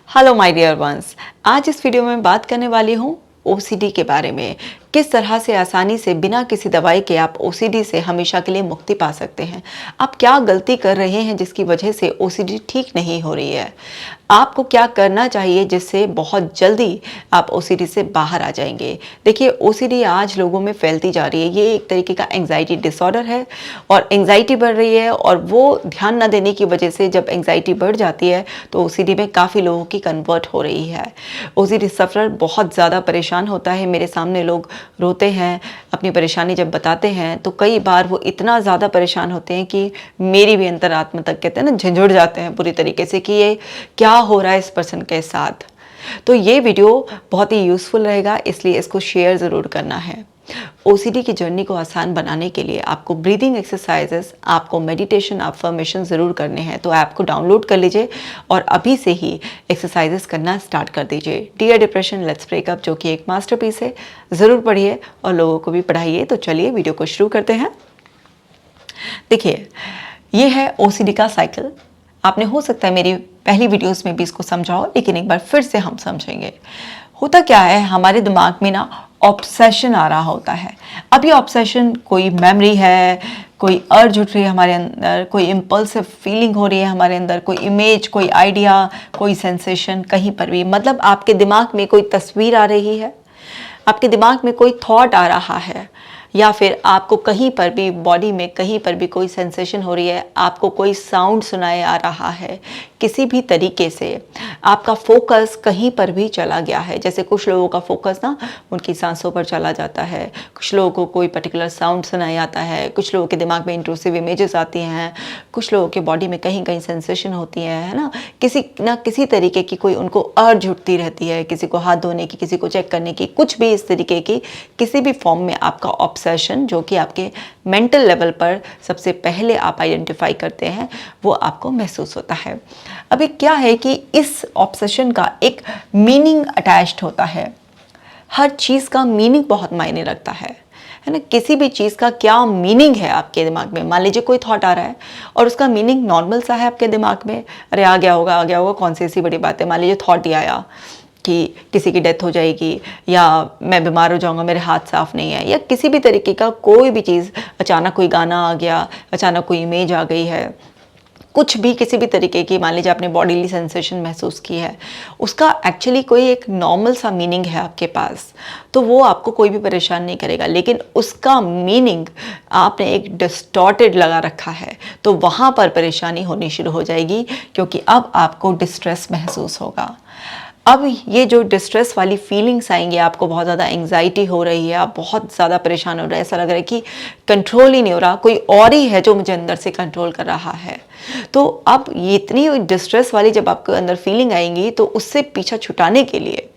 Hello my dear ones. आज इस video में बात करने वाली हूँ ओसीडी के बारे में। किस तरह से आसानी से बिना किसी दवाई के आप ओसीडी से हमेशा के लिए मुक्ति पा सकते हैं। आप क्या गलती कर रहे हैं जिसकी वजह से ओसीडी ठीक नहीं हो रही है। आपको क्या करना चाहिए जिससे बहुत जल्दी आप ओसीडी से बाहर आ जाएंगे। देखिए, ओसीडी आज लोगों में फैलती जा रही है। ये एक तरीके का एंग्जाइटी डिसऑर्डर है और एंग्जाइटी बढ़ रही है, और वो ध्यान न देने की वजह से जब एंग्जाइटी बढ़ जाती है तो ओसीडी में काफ़ी लोगों की कन्वर्ट हो रही है। ओसीडी सफर बहुत ज़्यादा परेशान होता है। मेरे सामने लोग रोते हैं, अपनी परेशानी जब बताते हैं तो कई बार वो इतना ज़्यादा परेशान होते हैं कि मेरी भी अंतरात्मा तक, कहते हैं ना, झंझुड़ जाते हैं पूरी तरीके से कि ये क्या हो रहा है इस पर्सन के साथ। तो ये वीडियो बहुत ही यूज़फुल रहेगा, इसलिए इसको शेयर ज़रूर करना है। ओसीडी की जर्नी को आसान बनाने के लिए आपको ब्रीदिंग एक्सरसाइजेस, आपको मेडिटेशन, अफर्मेशन ज़रूर करने हैं। तो ऐप को डाउनलोड कर लीजिए और अभी से ही एक्सरसाइजेस करना स्टार्ट कर दीजिए। डियर डिप्रेशन लेट्स ब्रेकअप, जो कि एक मास्टरपीस है, ज़रूर पढ़िए और लोगों को भी पढ़ाइए। तो चलिए वीडियो को शुरू करते हैं। देखिए, ये है ओसीडी का साइकिल। आपने हो सकता है मेरी पहली वीडियोस में भी इसको समझा हो, लेकिन एक बार फिर से हम समझेंगे। होता क्या है, हमारे दिमाग में ना ऑब्सेशन आ रहा होता है। अब ये ऑब्सेशन कोई मेमोरी है, कोई अर्ज उठ रही है हमारे अंदर, कोई इम्पल्सिव फीलिंग हो रही है हमारे अंदर, कोई इमेज, कोई आइडिया, कोई सेंसेशन, कहीं पर भी, मतलब आपके दिमाग में कोई तस्वीर आ रही है, आपके दिमाग में कोई थॉट आ रहा है, या फिर आपको कहीं पर भी बॉडी में कहीं पर भी कोई सेंसेशन हो रही है, आपको कोई साउंड सुनाए आ रहा है। किसी भी तरीके से आपका फोकस कहीं पर भी चला गया है। जैसे कुछ लोगों का फोकस ना उनकी सांसों पर चला जाता है, कुछ लोगों को कोई पर्टिकुलर साउंड सुनाई आता है, कुछ लोगों के दिमाग में इंट्रूसिव इमेजेस आती हैं, कुछ लोगों के बॉडी में कहीं कहीं सेंसेशन होती है ना, किसी तरीके की कोई उनको अर्ज उठती रहती है, किसी को हाथ धोने की, किसी को चेक करने की, कुछ भी इस तरीके की किसी भी फॉर्म में आपका ऑब्सेशन, जो कि आपके मेंटल लेवल पर सबसे पहले आप आइडेंटिफाई करते हैं, वो आपको महसूस होता है। अभी क्या है कि इस ऑब्सेशन का एक मीनिंग अटैच्ड होता है। हर चीज़ का मीनिंग बहुत मायने रखता है ना। किसी भी चीज़ का क्या मीनिंग है आपके दिमाग में। मान लीजिए कोई थॉट आ रहा है और उसका मीनिंग नॉर्मल सा है आपके दिमाग में, अरे आ गया होगा, कौन सी ऐसी बड़ी बात है। मान लीजिए थॉट ही आया कि किसी की डेथ हो जाएगी, या मैं बीमार हो जाऊंगा, मेरे हाथ साफ नहीं है, या किसी भी तरीके का कोई भी चीज़, अचानक कोई गाना आ गया, अचानक कोई इमेज आ गई है, कुछ भी किसी भी तरीके की, मान लीजिए आपने बॉडीली सेंसेशन महसूस की है, उसका एक्चुअली कोई एक नॉर्मल सा मीनिंग है आपके पास, तो वो आपको कोई भी परेशान नहीं करेगा। लेकिन उसका मीनिंग आपने एक डिस्टॉर्टेड लगा रखा है, तो वहाँ पर परेशानी होनी शुरू हो जाएगी, क्योंकि अब आपको डिस्ट्रेस महसूस होगा। अब ये जो डिस्ट्रेस वाली फीलिंग्स आएंगी, आपको बहुत ज़्यादा एंग्जाइटी हो रही है, आप बहुत ज़्यादा परेशान हो रहे हैं, ऐसा लग रहा है कि कंट्रोल ही नहीं हो रहा, कोई और ही है जो मुझे अंदर से कंट्रोल कर रहा है। तो अब ये इतनी डिस्ट्रेस वाली जब आपके अंदर फीलिंग आएंगी, तो उससे पीछा छुटाने के लिए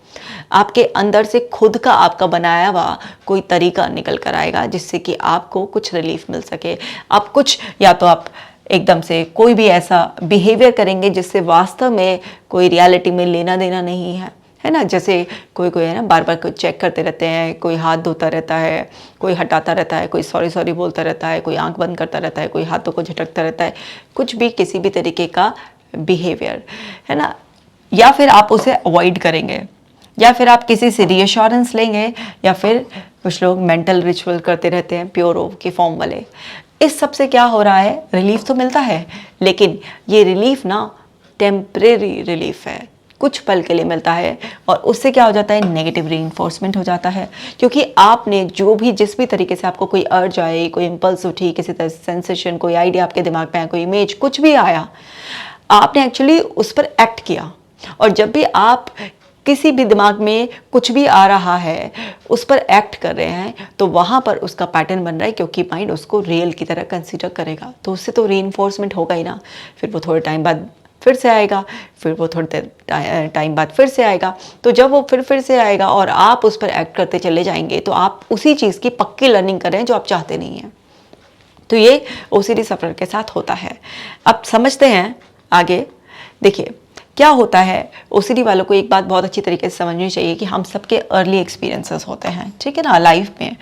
आपके अंदर से खुद का, आपका बनाया हुआ कोई तरीका निकल कर आएगा, जिससे कि आपको कुछ रिलीफ मिल सके। आप कुछ, या तो आप एकदम से कोई भी ऐसा बिहेवियर करेंगे जिससे वास्तव में कोई रियलिटी में लेना देना नहीं है ना। जैसे कोई है ना, बार बार कोई चेक करते रहते हैं, कोई हाथ धोता रहता है, कोई हटाता रहता है, कोई सॉरी सॉरी बोलता रहता है, कोई आंख बंद करता रहता है, कोई हाथों को झटकता रहता है, कुछ भी किसी भी तरीके का बिहेवियर है ना। या फिर आप उसे अवॉइड करेंगे, या फिर आप किसी से रीअश्योरेंस लेंगे, या फिर कुछ लोग मेंटल रिचुअल करते रहते हैं, प्योरो के फॉर्म वाले। इस सब से क्या हो रहा है, रिलीफ तो मिलता है, लेकिन ये रिलीफ ना टेम्परेरी रिलीफ है, कुछ पल के लिए मिलता है, और उससे क्या हो जाता है, नेगेटिव रीइंफोर्समेंट हो जाता है। क्योंकि आपने जो भी, जिस भी तरीके से आपको कोई अर्ज आए, कोई इम्पल्स उठी, किसी तरह सेंसेशन, कोई आइडिया आपके दिमाग में आया, कोई इमेज, कुछ भी आया, आपने एक्चुअली उस पर एक्ट किया। और जब भी आप किसी भी दिमाग में कुछ भी आ रहा है, उस पर एक्ट कर रहे हैं, तो वहाँ पर उसका पैटर्न बन रहा है, क्योंकि माइंड उसको रियल की तरह कंसीडर करेगा। तो उससे तो रीइंफोर्समेंट होगा ही ना। फिर वो थोड़े टाइम बाद फिर से आएगा, फिर वो थोड़े टाइम बाद फिर से आएगा। तो जब वो फिर से आएगा और आप उस पर एक्ट करते चले जाएंगे, तो आप उसी चीज़ की पक्की लर्निंग कर रहे हैं जो आप चाहते नहीं हैं। तो ये ओसीडी सफर के साथ होता है। अब समझते हैं आगे। देखिए, क्या होता है, ओसीडी वालों को एक बात बहुत अच्छी तरीके से समझनी चाहिए कि हम सबके अर्ली एक्सपीरियंसेस होते हैं, ठीक है ना, लाइफ में।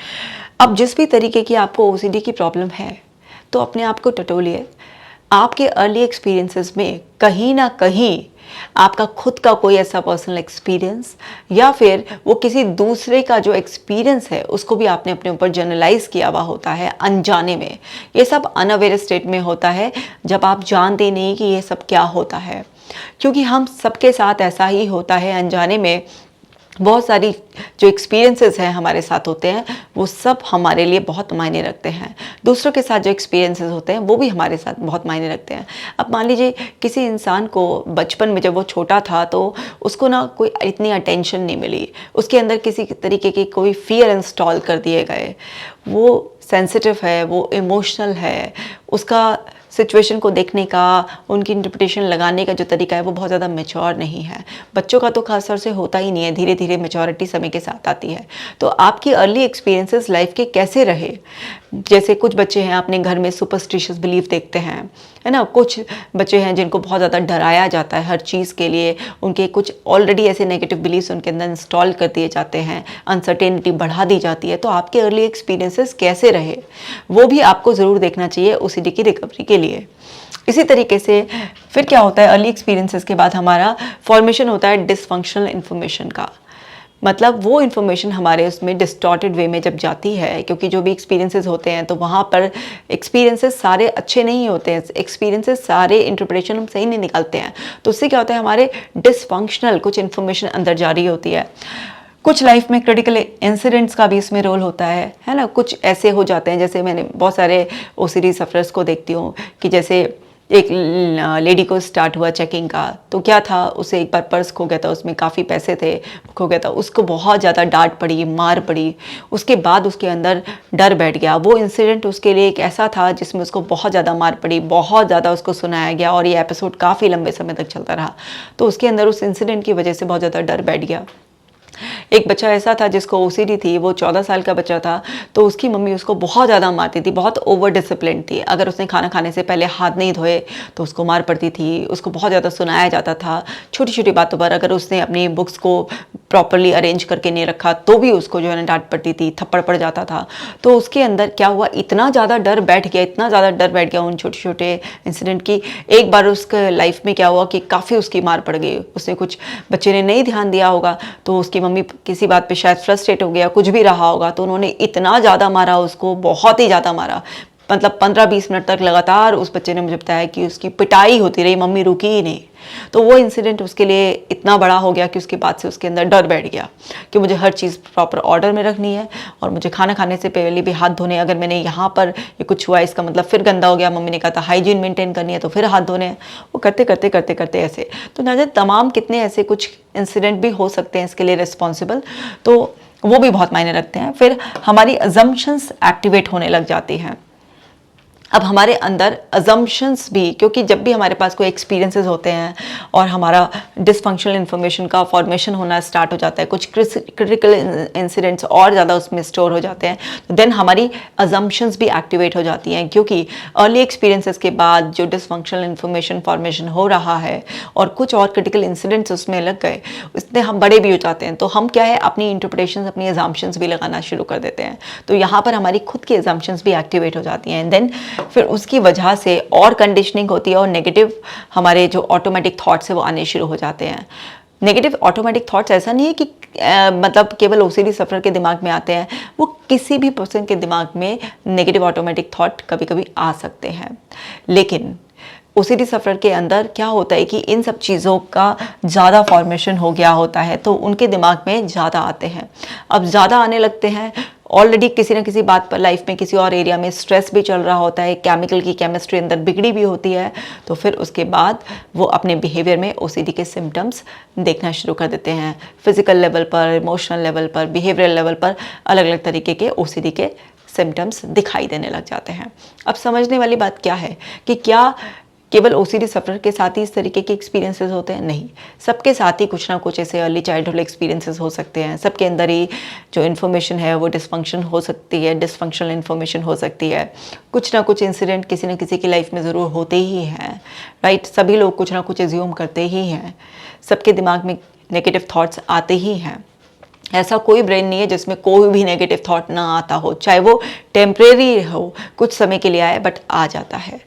अब जिस भी तरीके की आपको ओसीडी की प्रॉब्लम है, तो अपने आप को टटोलिए। आपके अर्ली एक्सपीरियंसेस में कहीं ना कहीं आपका खुद का कोई ऐसा पर्सनल एक्सपीरियंस, या फिर वो किसी दूसरे का जो एक्सपीरियंस है उसको भी आपने अपने ऊपर जनरलाइज किया हुआ होता है अनजाने में। ये सब अनअवेयर स्टेट में होता है, जब आप जानते नहीं कि ये सब क्या होता है। क्योंकि हम सबके साथ ऐसा ही होता है, अनजाने में बहुत सारी जो एक्सपीरियंसेस हैं हमारे साथ होते हैं, वो सब हमारे लिए बहुत मायने रखते हैं। दूसरों के साथ जो एक्सपीरियंसेस होते हैं वो भी हमारे साथ बहुत मायने रखते हैं। अब मान लीजिए किसी इंसान को बचपन में जब वो छोटा था तो उसको ना कोई इतनी अटेंशन नहीं मिली, उसके अंदर किसी तरीके के कोई फियर इंस्टॉल कर दिए गए, वो सेंसिटिव है, वो इमोशनल है, उसका सिचुएशन को देखने का, उनकी इंटरप्रिटेशन लगाने का जो तरीका है वो बहुत ज़्यादा मैच्योर नहीं है। बच्चों का तो खास तौर से होता ही नहीं है, धीरे धीरे मैच्योरिटी समय के साथ आती है। तो आपकी अर्ली एक्सपीरियंसेस लाइफ के कैसे रहे? जैसे कुछ बच्चे हैं अपने घर में सुपरस्टिशियस बिलीफ देखते हैं, है ना। कुछ बच्चे हैं जिनको बहुत ज़्यादा डराया जाता है हर चीज़ के लिए, उनके कुछ ऑलरेडी ऐसे नेगेटिव बिलीफ्स उनके अंदर इंस्टॉल कर दिए जाते हैं, अनसर्टेनिटी बढ़ा दी जाती है। तो आपके अर्ली एक्सपीरियंसेस कैसे रहे वो भी आपको ज़रूर देखना चाहिए ओसीडी की रिकवरी के लिए। इसी तरीके से फिर क्या होता है, अर्ली एक्सपीरियंसेस के बाद हमारा फॉर्मेशन होता है डिसफंक्शनल इन्फॉर्मेशन का। मतलब वो इन्फॉर्मेशन हमारे उसमें डिस्टॉर्टेड वे में जब जाती है, क्योंकि जो भी एक्सपीरियंसेस होते हैं तो वहाँ पर एक्सपीरियंसेस सारे अच्छे नहीं होते हैं, एक्सपीरियंसेस सारे इंटरप्रिटेशन हम सही नहीं निकालते हैं। तो उससे क्या होता है, हमारे डिसफंक्शनल कुछ इन्फॉर्मेशन अंदर जारी होती है। कुछ लाइफ में क्रिटिकल इंसिडेंट्स का भी इसमें रोल होता है ना। कुछ ऐसे हो जाते हैं, जैसे मैंने बहुत सारे ओसीडी सफरर्स को देखती हूँ कि जैसे एक लेडी को स्टार्ट हुआ चेकिंग का, तो क्या था, उसे एक बार पर्स खो गया था, उसमें काफ़ी पैसे थे, खो गया था, उसको बहुत ज़्यादा डांट पड़ी, मार पड़ी। उसके बाद उसके अंदर डर बैठ गया। वो इंसिडेंट उसके लिए एक ऐसा था जिसमें उसको बहुत ज़्यादा मार पड़ी, बहुत ज़्यादा उसको सुनाया गया और ये एपिसोड काफ़ी लंबे समय तक चलता रहा। तो उसके अंदर उस इंसिडेंट की वजह से बहुत ज़्यादा डर बैठ गया। एक बच्चा ऐसा था जिसको ओसीडी थी, वो 14 साल का बच्चा था, तो उसकी मम्मी उसको बहुत ज़्यादा मारती थी, बहुत ओवर डिसिप्लिन थी। अगर उसने खाना खाने से पहले हाथ नहीं धोए तो उसको मार पड़ती थी, उसको बहुत ज़्यादा सुनाया जाता था। छोटी छोटी बातों पर अगर उसने अपनी बुक्स को प्रॉपरली अरेंज करके नहीं रखा तो भी उसको जो है ना डांट पड़ती थी, थप्पड़ पड़ जाता था। तो उसके अंदर क्या हुआ, इतना ज़्यादा डर बैठ गया, इतना ज़्यादा डर बैठ गया उन छोटे छोटे इंसिडेंट की। एक बार उसके लाइफ में क्या हुआ कि काफ़ी उसकी मार पड़ गई, उसने कुछ बच्चे ने नहीं ध्यान दिया होगा, तो उसकी मम्मी किसी बात पे शायद फ्रस्ट्रेट हो गया, कुछ भी रहा होगा, तो उन्होंने इतना ज़्यादा मारा उसको, बहुत ही ज़्यादा मारा। मतलब 15-20 मिनट तक लगातार उस बच्चे ने मुझे बताया कि उसकी पिटाई होती रही, मम्मी रुकी ही नहीं। तो वो इंसिडेंट उसके लिए इतना बड़ा हो गया कि उसके बाद से उसके अंदर डर बैठ गया कि मुझे हर चीज़ प्रॉपर ऑर्डर में रखनी है, और मुझे खाना खाने से पहले भी हाथ धोने, अगर मैंने यहाँ पर ये कुछ हुआ इसका मतलब फिर गंदा हो गया, मम्मी ने कहा था हाइजीन मेंटेन करनी है तो फिर हाथ धोने हैं। वो करते करते करते करते ऐसे, तो ना जाने तमाम कितने ऐसे कुछ इंसिडेंट भी हो सकते हैं इसके लिए रिस्पॉन्सिबल, तो वो भी बहुत मायने रखते हैं। फिर हमारी अजम्पशंस एक्टिवेट होने लग जाती हैं। अब हमारे अंदर अजम्पशंस भी, क्योंकि जब भी हमारे पास कोई एक्सपीरियंसेस होते हैं और हमारा डिसफंक्शनल इन्फॉर्मेशन का फॉर्मेशन होना स्टार्ट हो जाता है, कुछ क्रिटिकल इंसिडेंट्स और ज़्यादा उसमें स्टोर हो जाते हैं, तो देन हमारी अजम्पशंस भी एक्टिवेट हो जाती हैं। क्योंकि अर्ली एक्सपीरियंसेस के बाद जो डिसफंक्शनल इन्फॉर्मेशन फॉर्मेशन हो रहा है और कुछ और क्रिटिकल इंसिडेंट्स उसमें लग गए, उसमें हम बड़े भी हो जाते हैं, तो हम क्या है अपनी इंटरप्रिटेशंस, अपनी अजम्पशंस भी लगाना शुरू कर देते हैं। तो यहाँ पर हमारी खुद की अजम्पशंस भी एक्टिवेट हो जाती हैं, एंड देन फिर उसकी वजह से और कंडीशनिंग होती है और नेगेटिव हमारे जो ऑटोमेटिक थॉट्स है वो आने शुरू हो जाते हैं। नेगेटिव ऑटोमेटिक थॉट्स ऐसा नहीं है कि मतलब केवल ओसीडी सफर के दिमाग में आते हैं, वो किसी भी पर्सन के दिमाग में नेगेटिव ऑटोमेटिक थॉट कभी कभी आ सकते हैं। लेकिन ओसीडी सफर के अंदर क्या होता है कि इन सब चीज़ों का ज़्यादा फॉर्मेशन हो गया होता है, तो उनके दिमाग में ज़्यादा आते हैं। अब ज़्यादा आने लगते हैं, ऑलरेडी किसी ना किसी बात पर लाइफ में किसी और एरिया में स्ट्रेस भी चल रहा होता है, केमिकल की केमिस्ट्री अंदर बिगड़ी भी होती है, तो फिर उसके बाद वो अपने बिहेवियर में ओसीडी के सिम्टम्स देखना शुरू कर देते हैं। फिजिकल लेवल पर, इमोशनल लेवल पर, बिहेवियरल लेवल पर अलग अलग तरीके के ओसीडी के सिम्टम्स दिखाई देने लग जाते हैं। अब समझने वाली बात क्या है कि क्या केवल ओसीडी सफर के साथ ही इस तरीके के एक्सपीरियंसेस होते हैं? नहीं, सबके साथ ही कुछ ना कुछ ऐसे अर्ली चाइल्डहुड एक्सपीरियंसेस हो सकते हैं। सबके अंदर ही जो इन्फॉर्मेशन है वो डिसफंक्शन हो सकती है, डिसफंक्शनल इन्फॉर्मेशन हो सकती है। कुछ ना कुछ इंसिडेंट किसी न किसी की लाइफ में ज़रूर होते ही हैं, राइट। सभी लोग कुछ ना कुछ एज्यूम करते ही हैं, सबके दिमाग में नेगेटिव थॉट्स आते ही हैं। ऐसा कोई ब्रेन नहीं है जिसमें कोई भी नेगेटिव थॉट ना आता हो, चाहे वो टेम्परेरी हो, कुछ समय के लिए आए, बट आ जाता है।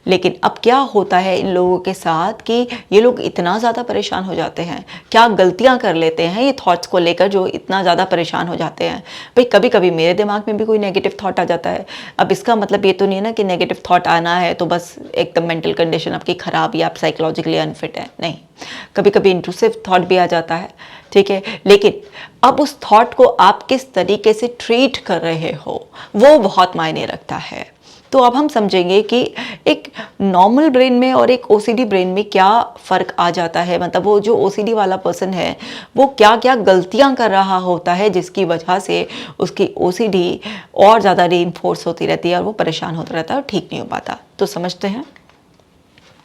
लेकिन अब क्या होता है इन लोगों के साथ कि ये लोग इतना ज़्यादा परेशान हो जाते हैं, क्या गलतियां कर लेते हैं ये थॉट्स को लेकर जो इतना ज़्यादा परेशान हो जाते हैं। भाई कभी कभी मेरे दिमाग में भी कोई नेगेटिव थॉट आ जाता है। अब इसका मतलब ये तो नहीं है ना कि नेगेटिव थॉट आना है तो बस एकदम मेंटल कंडीशन आपकी ख़राब या आप साइकोलॉजिकली अनफिट है, नहीं। कभी कभी इंट्रूसिव थॉट भी आ जाता है, ठीक है। लेकिन अब उस थॉट को आप किस तरीके से ट्रीट कर रहे हो वो बहुत मायने रखता है। तो अब हम समझेंगे कि एक नॉर्मल ब्रेन में और एक ओसीडी ब्रेन में क्या फ़र्क आ जाता है। मतलब वो जो ओसीडी वाला पर्सन है वो क्या क्या गलतियां कर रहा होता है जिसकी वजह से उसकी ओसीडी और ज़्यादा रीइंफोर्स होती रहती है और वो परेशान होता रहता है और ठीक नहीं हो पाता। तो समझते हैं।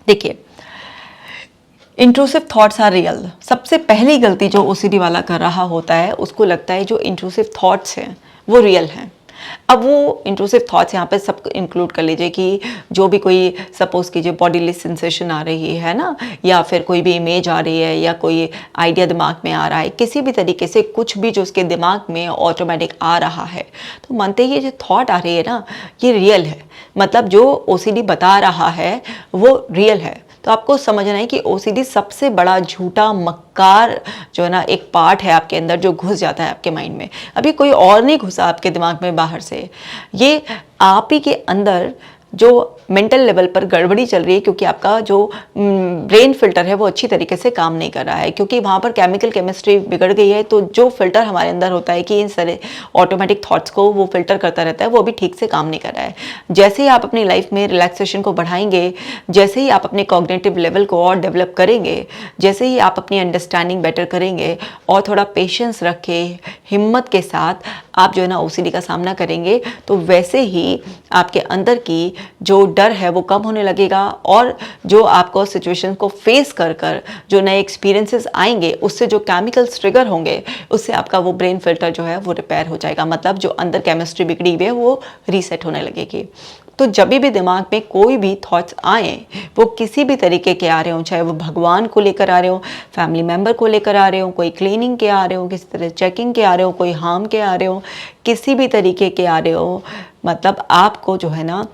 देखिए, इंट्रूसिव थॉट्स आर रियल। सबसे पहली गलती जो ओसीडी वाला कर रहा होता है उसको लगता है जो इंट्रूसिव थॉट्स हैं वो रियल हैं। अब वो इंट्रूसिव थॉट्स यहाँ पे सब इंक्लूड कर लीजिए कि जो भी कोई सपोज कीजिए बॉडीली सेंसेशन आ रही है ना, या फिर कोई भी इमेज आ रही है या कोई आइडिया दिमाग में आ रहा है, किसी भी तरीके से कुछ भी जो उसके दिमाग में ऑटोमेटिक आ रहा है, तो मानते ही ये जो थॉट आ रही है ना ये रियल है। मतलब जो ओसीडी बता रहा है वो रियल है। तो आपको समझना है कि ओसीडी सबसे बड़ा झूठा मक्कार जो है ना एक पार्ट है आपके अंदर जो घुस जाता है आपके माइंड में। अभी कोई और नहीं घुसा आपके दिमाग में बाहर से, ये आप ही के अंदर जो मेंटल लेवल पर गड़बड़ी चल रही है क्योंकि आपका जो ब्रेन फिल्टर है वो अच्छी तरीके से काम नहीं कर रहा है, क्योंकि वहाँ पर केमिकल केमिस्ट्री बिगड़ गई है। तो जो फिल्टर हमारे अंदर होता है कि इन सारे ऑटोमेटिक थॉट्स को वो फिल्टर करता रहता है वो भी ठीक से काम नहीं कर रहा है। जैसे ही आप अपनी लाइफ में रिलैक्सेशन को बढ़ाएंगे, जैसे ही आप अपने कॉग्निटिव लेवल को और डेवलप करेंगे, जैसे ही आप अपनी अंडरस्टैंडिंग बेटर करेंगे और थोड़ा पेशेंस रख के हिम्मत के साथ आप जो है ना ओसीडी का सामना करेंगे, तो वैसे ही आपके अंदर की जो डर है वो कम होने लगेगा और जो आपको सिचुएशन को फेस कर कर जो नए एक्सपीरियंसेस आएंगे उससे जो केमिकल्स ट्रिगर होंगे उससे आपका वो ब्रेन फिल्टर जो है वो रिपेयर हो जाएगा। मतलब जो अंदर केमिस्ट्री बिगड़ी हुई है वो रीसेट होने लगेगी। तो जब भी दिमाग में कोई भी थॉट्स आए वो किसी भी तरीके के आ रहे हो, चाहे वो भगवान को लेकर आ रहे हो, फैमिली मेम्बर को लेकर आ रहे हो, कोई क्लीनिंग के आ रहे हो, किसी तरह चेकिंग के आ रहे हो, कोई हार्म के आ रहे हो, किसी भी तरीके के आ रहे हो, मतलब आपको जो है ना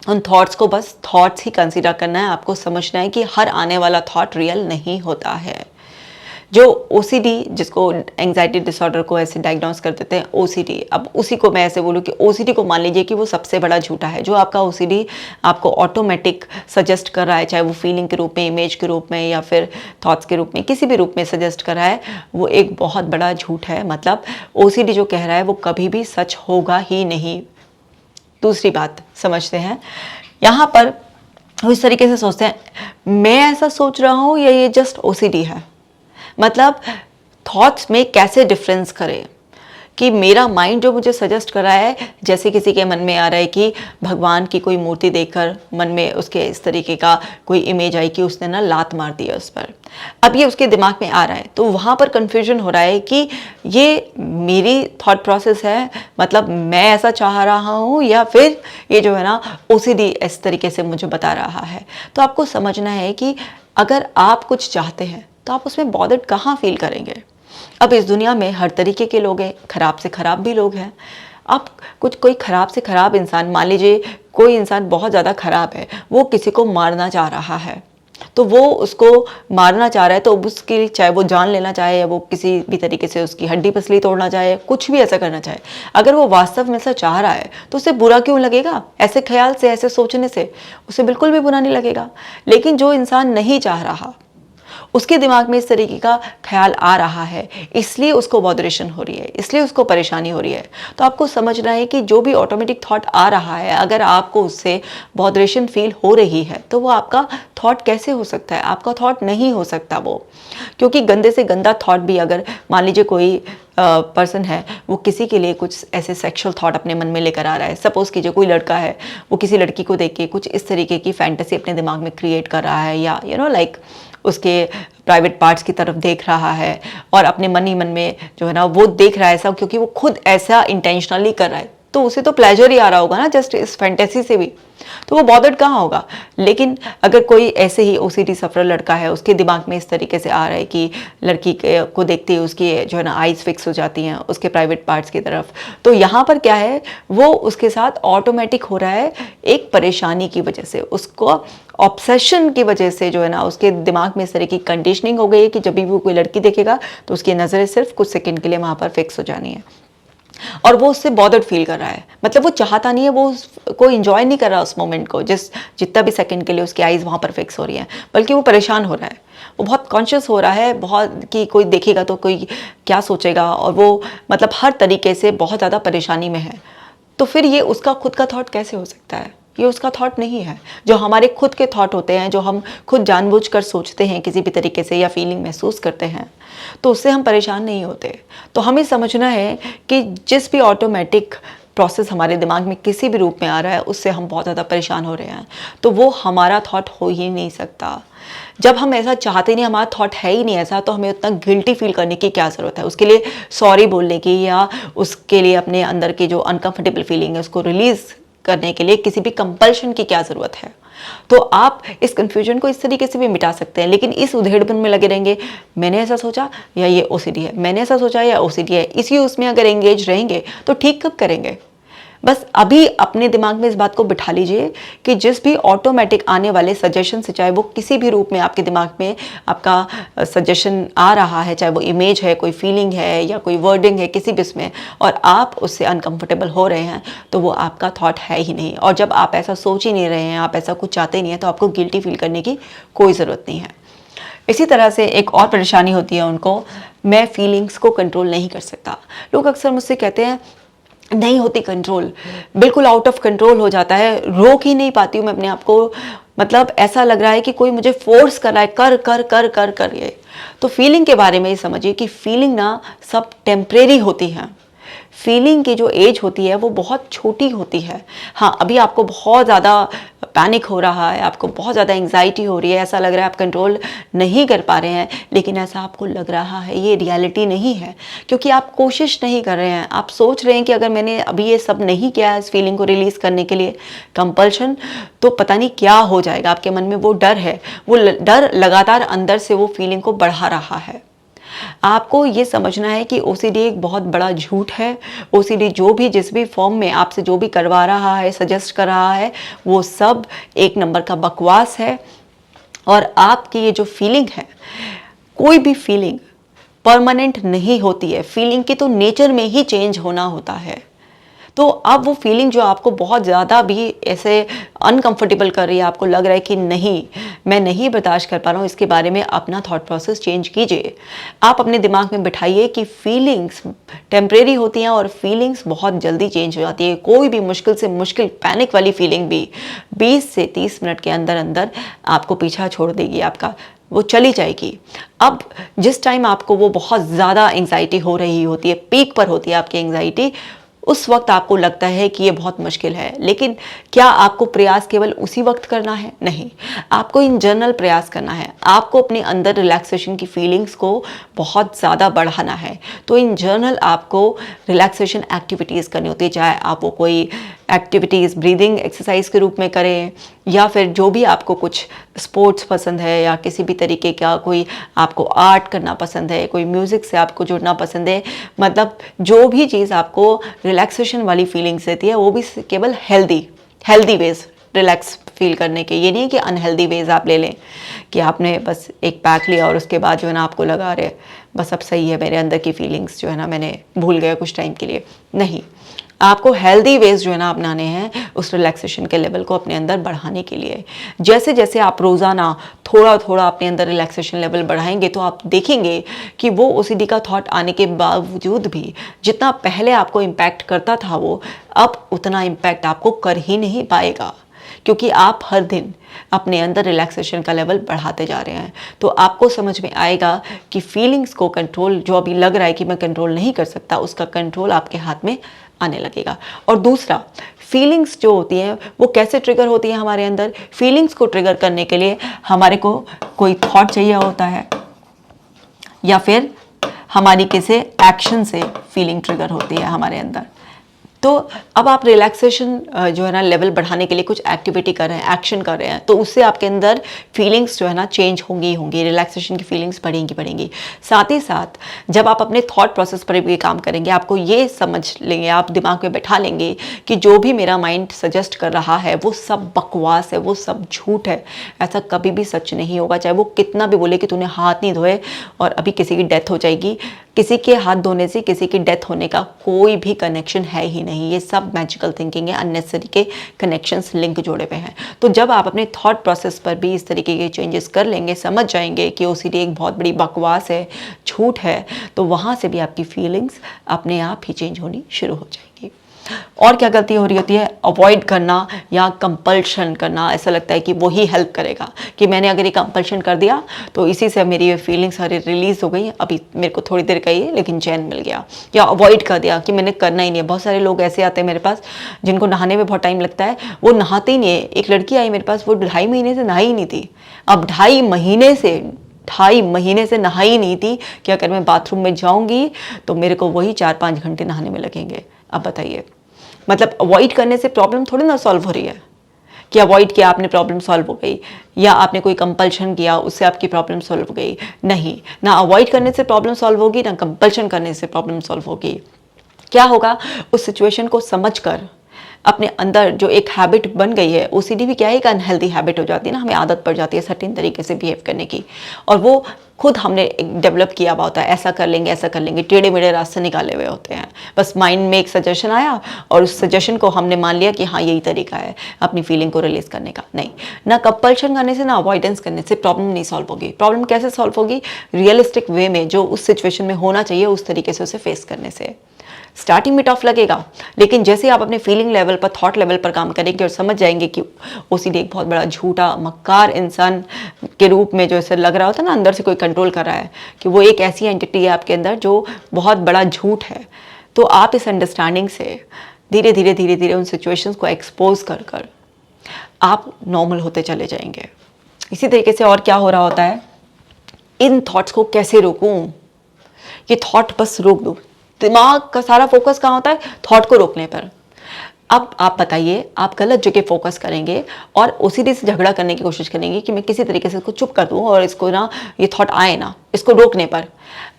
उन थॉट्स को बस थॉट्स ही कंसीडर करना है। आपको समझना है कि हर आने वाला थॉट रियल नहीं होता है। जो ओसीडी, जिसको एंग्जाइटी डिसऑर्डर को ऐसे डायग्नोस कर देते हैं ओसीडी, अब उसी को मैं ऐसे बोलूँ कि ओसीडी को मान लीजिए कि वो सबसे बड़ा झूठा है। जो आपका ओसीडी आपको ऑटोमेटिक सजेस्ट कर रहा है, चाहे वो फीलिंग के रूप में, इमेज के रूप में या फिर थॉट्स के रूप में, किसी भी रूप में सजेस्ट कर रहा है, वो एक बहुत बड़ा झूठ है। मतलब ओसीडी जो कह रहा है वो कभी भी सच होगा ही नहीं। दूसरी बात समझते हैं, यहाँ पर वो इस तरीके से सोचते हैं मैं ऐसा सोच रहा हूँ या ये जस्ट ओसीडी है। मतलब थॉट्स में कैसे डिफरेंस करें कि मेरा माइंड जो मुझे सजेस्ट कर रहा है, जैसे किसी के मन में आ रहा है कि भगवान की कोई मूर्ति देखकर मन में उसके इस तरीके का कोई इमेज आई कि उसने ना लात मार दिया उस पर। अब ये उसके दिमाग में आ रहा है तो वहाँ पर कन्फ्यूजन हो रहा है कि ये मेरी थॉट प्रोसेस है, मतलब मैं ऐसा चाह रहा हूँ, या फिर ये जो है ना ओसीडी इस तरीके से मुझे बता रहा है। तो आपको समझना है कि अगर आप कुछ चाहते हैं तो आप उसमें बॉदर्ड कहाँ फील करेंगे। अब इस दुनिया में हर तरीके के लोग हैं, खराब से खराब भी लोग हैं। अब कुछ कोई खराब से खराब इंसान, मान लीजिए कोई इंसान बहुत ज़्यादा खराब है, वो किसी को मारना चाह रहा है, तो वो उसको मारना चाह रहा है तो उसकी चाहे वो जान लेना चाहे या वो किसी भी तरीके से उसकी हड्डी पसली तोड़ना चाहे, कुछ भी ऐसा करना चाहे, अगर वो वास्तव में ऐसा चाह रहा है तो उसे बुरा क्यों लगेगा। ऐसे ख्याल से, ऐसे सोचने से उसे बिल्कुल भी बुरा नहीं लगेगा। लेकिन जो इंसान नहीं चाह रहा, उसके दिमाग में इस तरीके का ख्याल आ रहा है, इसलिए उसको बॉदरेशन हो रही है, इसलिए उसको परेशानी हो रही है। तो आपको समझना है कि जो भी ऑटोमेटिक थॉट आ रहा है, अगर आपको उससे बॉदरेशन फील हो रही है तो वो आपका थॉट कैसे हो सकता है। आपका थॉट नहीं हो सकता वो, क्योंकि गंदे से गंदा थॉट भी, अगर मान लीजिए कोई पर्सन है वो किसी के लिए कुछ ऐसे सेक्सुअल थॉट अपने मन में लेकर आ रहा है, सपोज कीजिए कोई लड़का है वो किसी लड़की को देख के कुछ इस तरीके की फैंटेसी अपने दिमाग में क्रिएट कर रहा है, या लाइक उसके प्राइवेट पार्ट्स की तरफ देख रहा है और अपने मन ही मन में जो है ना वो देख रहा है ऐसा, क्योंकि वो खुद ऐसा इंटेंशनली कर रहा है। तो उसे तो प्लेजर ही आ रहा होगा ना जस्ट इस फैंटेसी से भी, तो वो बॉदर्ड कहाँ होगा। लेकिन अगर कोई ऐसे ही ओसीडी सफर लड़का है, उसके दिमाग में इस तरीके से आ रहा है कि लड़की को देखते ही उसकी जो है ना आइज फिक्स हो जाती हैं उसके प्राइवेट पार्ट्स की तरफ, तो यहाँ पर क्या है, वो उसके साथ ऑटोमेटिक हो रहा है एक परेशानी की वजह से, उसको ऑब्सेशन की वजह से जो है ना उसके दिमाग में इस तरह की कंडीशनिंग हो गई है कि जब भी वो कोई लड़की देखेगा तो उसकी नज़रें सिर्फ कुछ सेकंड के लिए वहाँ पर फिक्स हो जानी है, और वो उससे बॉदर्ड फील कर रहा है। मतलब वो चाहता नहीं है, वो को इंजॉय नहीं कर रहा उस मोमेंट को, जितना भी सेकंड के लिए उसकी आइज़ वहाँ पर फिक्स हो रही हैं, बल्कि वो परेशान हो रहा है, वो बहुत कॉन्शियस हो रहा है बहुत कि कोई देखेगा तो कोई क्या सोचेगा, और वो मतलब हर तरीके से बहुत ज़्यादा परेशानी में है। तो फिर ये उसका खुद का थॉट कैसे हो सकता है? ये उसका थॉट नहीं है। जो हमारे खुद के थॉट होते हैं, जो हम खुद जानबूझकर सोचते हैं किसी भी तरीके से या फीलिंग महसूस करते हैं, तो उससे हम परेशान नहीं होते। तो हमें समझना है कि जिस भी ऑटोमेटिक प्रोसेस हमारे दिमाग में किसी भी रूप में आ रहा है, उससे हम बहुत ज़्यादा परेशान हो रहे हैं, तो वो हमारा थॉट हो ही नहीं सकता। जब हम ऐसा चाहते नहीं, हमारा थॉट है ही नहीं ऐसा, तो हमें उतना गिल्टी फील करने की क्या ज़रूरत है? उसके लिए सॉरी बोलने की या उसके लिए अपने अंदर की जो अनकंफर्टेबल फीलिंग है उसको रिलीज़ करने के लिए किसी भी कंपल्शन की क्या ज़रूरत है? तो आप इस कन्फ्यूजन को इस तरीके से भी मिटा सकते हैं। लेकिन इस उधेड़बुन में लगे रहेंगे, मैंने ऐसा सोचा या ये ओसीडी है, मैंने ऐसा सोचा या ओसीडी है, इसी उसमें अगर एंगेज रहेंगे तो ठीक कब करेंगे? बस अभी अपने दिमाग में इस बात को बिठा लीजिए कि जिस भी ऑटोमेटिक आने वाले सजेशन से, चाहे वो किसी भी रूप में आपके दिमाग में आपका सजेशन आ रहा है, चाहे वो इमेज है, कोई फीलिंग है या कोई वर्डिंग है, किसी भी उसमें, और आप उससे अनकंफर्टेबल हो रहे हैं, तो वो आपका थॉट है ही नहीं। और जब आप ऐसा सोच ही नहीं रहे हैं, आप ऐसा कुछ चाहते ही नहीं है, तो आपको गिल्टी फील करने की कोई ज़रूरत नहीं है। इसी तरह से एक और परेशानी होती है उनको, मैं फीलिंग्स को कंट्रोल नहीं कर सकता। लोग अक्सर मुझसे कहते हैं नहीं होती कंट्रोल, बिल्कुल आउट ऑफ कंट्रोल हो जाता है, रोक ही नहीं पाती हूँ मैं अपने आप को, मतलब ऐसा लग रहा है कि कोई मुझे फोर्स कर रहा है, कर कर कर कर कर ये। तो फीलिंग के बारे में ये समझिए कि फीलिंग ना सब टेम्परेरी होती हैं। फीलिंग की जो एज होती है वो बहुत छोटी होती है। हाँ, अभी आपको बहुत ज़्यादा पैनिक हो रहा है, आपको बहुत ज़्यादा एंग्जाइटी हो रही है, ऐसा लग रहा है आप कंट्रोल नहीं कर पा रहे हैं, लेकिन ऐसा आपको लग रहा है, ये रियलिटी नहीं है, क्योंकि आप कोशिश नहीं कर रहे हैं। आप सोच रहे हैं कि अगर मैंने अभी ये सब नहीं किया है इस फीलिंग को रिलीज़ करने के लिए, कंपल्शन, तो पता नहीं क्या हो जाएगा। आपके मन में वो डर है, वो डर लगातार अंदर से वो फीलिंग को बढ़ा रहा है। आपको ये समझना है कि ओसीडी एक बहुत बड़ा झूठ है। ओसीडी जो भी जिस भी फॉर्म में आपसे जो भी करवा रहा है, सजेस्ट कर रहा है, वो सब एक नंबर का बकवास है। और आपकी ये जो फीलिंग है, कोई भी फीलिंग परमानेंट नहीं होती है। फीलिंग की तो नेचर में ही चेंज होना होता है। तो अब वो फीलिंग जो आपको बहुत ज़्यादा भी ऐसे अनकंफर्टेबल कर रही है, आपको लग रहा है कि नहीं, मैं नहीं बर्दाश्त कर पा रहा हूँ, इसके बारे में अपना थॉट प्रोसेस चेंज कीजिए। आप अपने दिमाग में बिठाइए कि फीलिंग्स टेम्परेरी होती हैं और फीलिंग्स बहुत जल्दी चेंज हो जाती है। कोई भी मुश्किल से मुश्किल पैनिक वाली फीलिंग भी 20 से 30 मिनट के अंदर अंदर आपको पीछा छोड़ देगी, आपका वो चली जाएगी। अब जिस टाइम आपको वो बहुत ज़्यादा एंग्जाइटी हो रही होती है, पीक पर होती है आपकी एंग्जाइटी, उस वक्त आपको लगता है कि ये बहुत मुश्किल है। लेकिन क्या आपको प्रयास केवल उसी वक्त करना है? नहीं, आपको इन जनरल प्रयास करना है। आपको अपने अंदर रिलैक्सेशन की फीलिंग्स को बहुत ज़्यादा बढ़ाना है। तो इन जनरल आपको रिलैक्सेशन एक्टिविटीज़ करनी होती है, चाहे आप वो कोई एक्टिविटीज़ ब्रीदिंग एक्सरसाइज के रूप में करें, या फिर जो भी आपको कुछ स्पोर्ट्स पसंद है, या किसी भी तरीके का कोई आपको आर्ट करना पसंद है, कोई म्यूज़िक से आपको जुड़ना पसंद है, मतलब जो भी चीज़ आपको रिलैक्सेशन वाली फीलिंग्स देती है, वो भी केवल हेल्दी वेज रिलैक्स फील करने के। ये नहीं कि अनहेल्दी वेज आप ले लें कि आपने बस एक पैक लिया और उसके बाद जो है ना आपको लगा रहे बस अब सही है, मेरे अंदर की फीलिंग्स जो है ना मैंने भूल गया कुछ टाइम के लिए। नहीं, आपको हेल्दी वेज जो है ना अपनाने हैं उस रिलैक्सेशन के लेवल को अपने अंदर बढ़ाने के लिए। जैसे जैसे आप रोज़ाना थोड़ा थोड़ा अपने अंदर रिलैक्सेशन लेवल बढ़ाएंगे, तो आप देखेंगे कि वो ओसीडी का थॉट आने के बावजूद भी जितना पहले आपको इम्पैक्ट करता था, वो अब उतना इम्पैक्ट आपको कर ही नहीं पाएगा, क्योंकि आप हर दिन अपने अंदर रिलैक्सेशन का लेवल बढ़ाते जा रहे हैं। तो आपको समझ में आएगा कि फीलिंग्स को कंट्रोल, जो अभी लग रहा है कि मैं कंट्रोल नहीं कर सकता, उसका कंट्रोल आपके हाथ में आने लगेगा। और दूसरा, फीलिंग्स जो होती हैं वो कैसे ट्रिगर होती है हमारे अंदर? फीलिंग्स को ट्रिगर करने के लिए हमारे को कोई थॉट चाहिए होता है, या फिर हमारी किसी एक्शन से फीलिंग ट्रिगर होती है हमारे अंदर। तो अब आप रिलैक्सेशन जो है ना लेवल बढ़ाने के लिए कुछ एक्टिविटी कर रहे हैं, एक्शन कर रहे हैं, तो उससे आपके अंदर फीलिंग्स जो है ना चेंज होंगी होंगी, रिलैक्सेशन की फीलिंग्स बढ़ेंगी। साथ ही साथ जब आप अपने थॉट प्रोसेस पर भी काम करेंगे, आपको ये समझ लेंगे, आप दिमाग में बैठा लेंगे कि जो भी मेरा माइंड सजेस्ट कर रहा है वो सब बकवास है, वो सब झूठ है, ऐसा कभी भी सच नहीं होगा। चाहे वो कितना भी बोले कि तूने हाथ नहीं धोए और अभी किसी की डेथ हो जाएगी, किसी के हाथ धोने से किसी की डेथ होने का कोई भी कनेक्शन है ही नहीं। ये सब मैजिकल थिंकिंग है, अननेसेसरी के कनेक्शंस लिंक जोड़े पे हैं। तो जब आप अपने थॉट प्रोसेस पर भी इस तरीके के चेंजेस कर लेंगे, समझ जाएंगे कि ओसीडी एक बहुत बड़ी बकवास है, झूठ है, तो वहाँ से भी आपकी फीलिंग्स अपने आप ही चेंज होनी शुरू हो जाएगी। और क्या गलती हो रही होती है, अवॉइड करना या कंपल्शन करना। ऐसा लगता है कि वही हेल्प करेगा, कि मैंने अगर ये कंपल्शन कर दिया तो इसी से मेरी ये फीलिंग्स सारी रिलीज हो गई, अभी मेरे को थोड़ी देर का ही है लेकिन चैन मिल गया। या अवॉइड कर दिया कि मैंने करना ही नहीं है। बहुत सारे लोग ऐसे आते हैं मेरे पास जिनको नहाने में बहुत टाइम लगता है, वो नहाते ही नहीं है। एक लड़की आई मेरे पास, वो 2.5 महीने से नहाई ही नहीं थी। अब 2.5 महीने से नहाई नहीं थी कि अगर मैं बाथरूम में जाऊंगी तो मेरे को वही 4-5 घंटे नहाने में लगेंगे। अब बताइए, मतलब अवॉइड करने से प्रॉब्लम थोड़ी ना सॉल्व हो रही है कि अवॉइड किया आपने प्रॉब्लम सॉल्व हो गई, या आपने कोई कंपल्शन किया उससे आपकी प्रॉब्लम सॉल्व हो गई। नहीं, ना अवॉइड करने से प्रॉब्लम सॉल्व होगी, ना कंपल्शन करने से प्रॉब्लम सॉल्व होगी। क्या होगा, उस सिचुएशन को समझकर अपने अंदर जो एक हैबिट बन गई है, ओसीडी भी क्या है, एक अनहेल्दी हैबिट हो जाती है ना, हमें आदत पड़ जाती है सर्टेन तरीके से बिहेव करने की, और वो खुद हमने डेवलप किया हुआ होता है। ऐसा कर लेंगे, टेढ़े मेढ़े रास्ते निकाले हुए होते हैं। बस माइंड में एक सजेशन आया और उस सजेशन को हमने मान लिया कि हाँ यही तरीका है अपनी फीलिंग को रिलीज करने का। नहीं, ना कंपल्शन करने से ना अवॉइडेंस करने से प्रॉब्लम नहीं सॉल्व होगी। प्रॉब्लम कैसे सॉल्व होगी, रियलिस्टिक वे में, जो उस सिचुएशन में होना चाहिए उस तरीके से उसे फेस करने से। स्टार्टिंग में टफ लगेगा, लेकिन जैसे आप अपने फीलिंग लेवल पर, थॉट लेवल पर काम करेंगे और समझ जाएंगे कि ओसीडी एक बहुत बड़ा झूठा मक्कार इंसान के रूप में जो ऐसे लग रहा होता है ना, अंदर से कोई कंट्रोल कर रहा है, कि वो एक ऐसी एंटिटी है आपके अंदर जो बहुत बड़ा झूठ है, तो आप इस अंडरस्टैंडिंग से धीरे धीरे उन सिचुएशंस को एक्सपोज कर आप नॉर्मल होते चले जाएंगे। इसी तरीके से और क्या हो रहा होता है, इन थॉट्स को कैसे रोकूं, ये थॉट बस रोक दो। दिमाग का सारा फोकस कहाँ होता है, थॉट को रोकने पर। अब आप बताइए, आप गलत जगह फोकस करेंगे और ओसीडी से झगड़ा करने की कोशिश करेंगे कि मैं किसी तरीके से इसको चुप कर दूं और इसको ना, ये थॉट आए ना, इसको रोकने पर।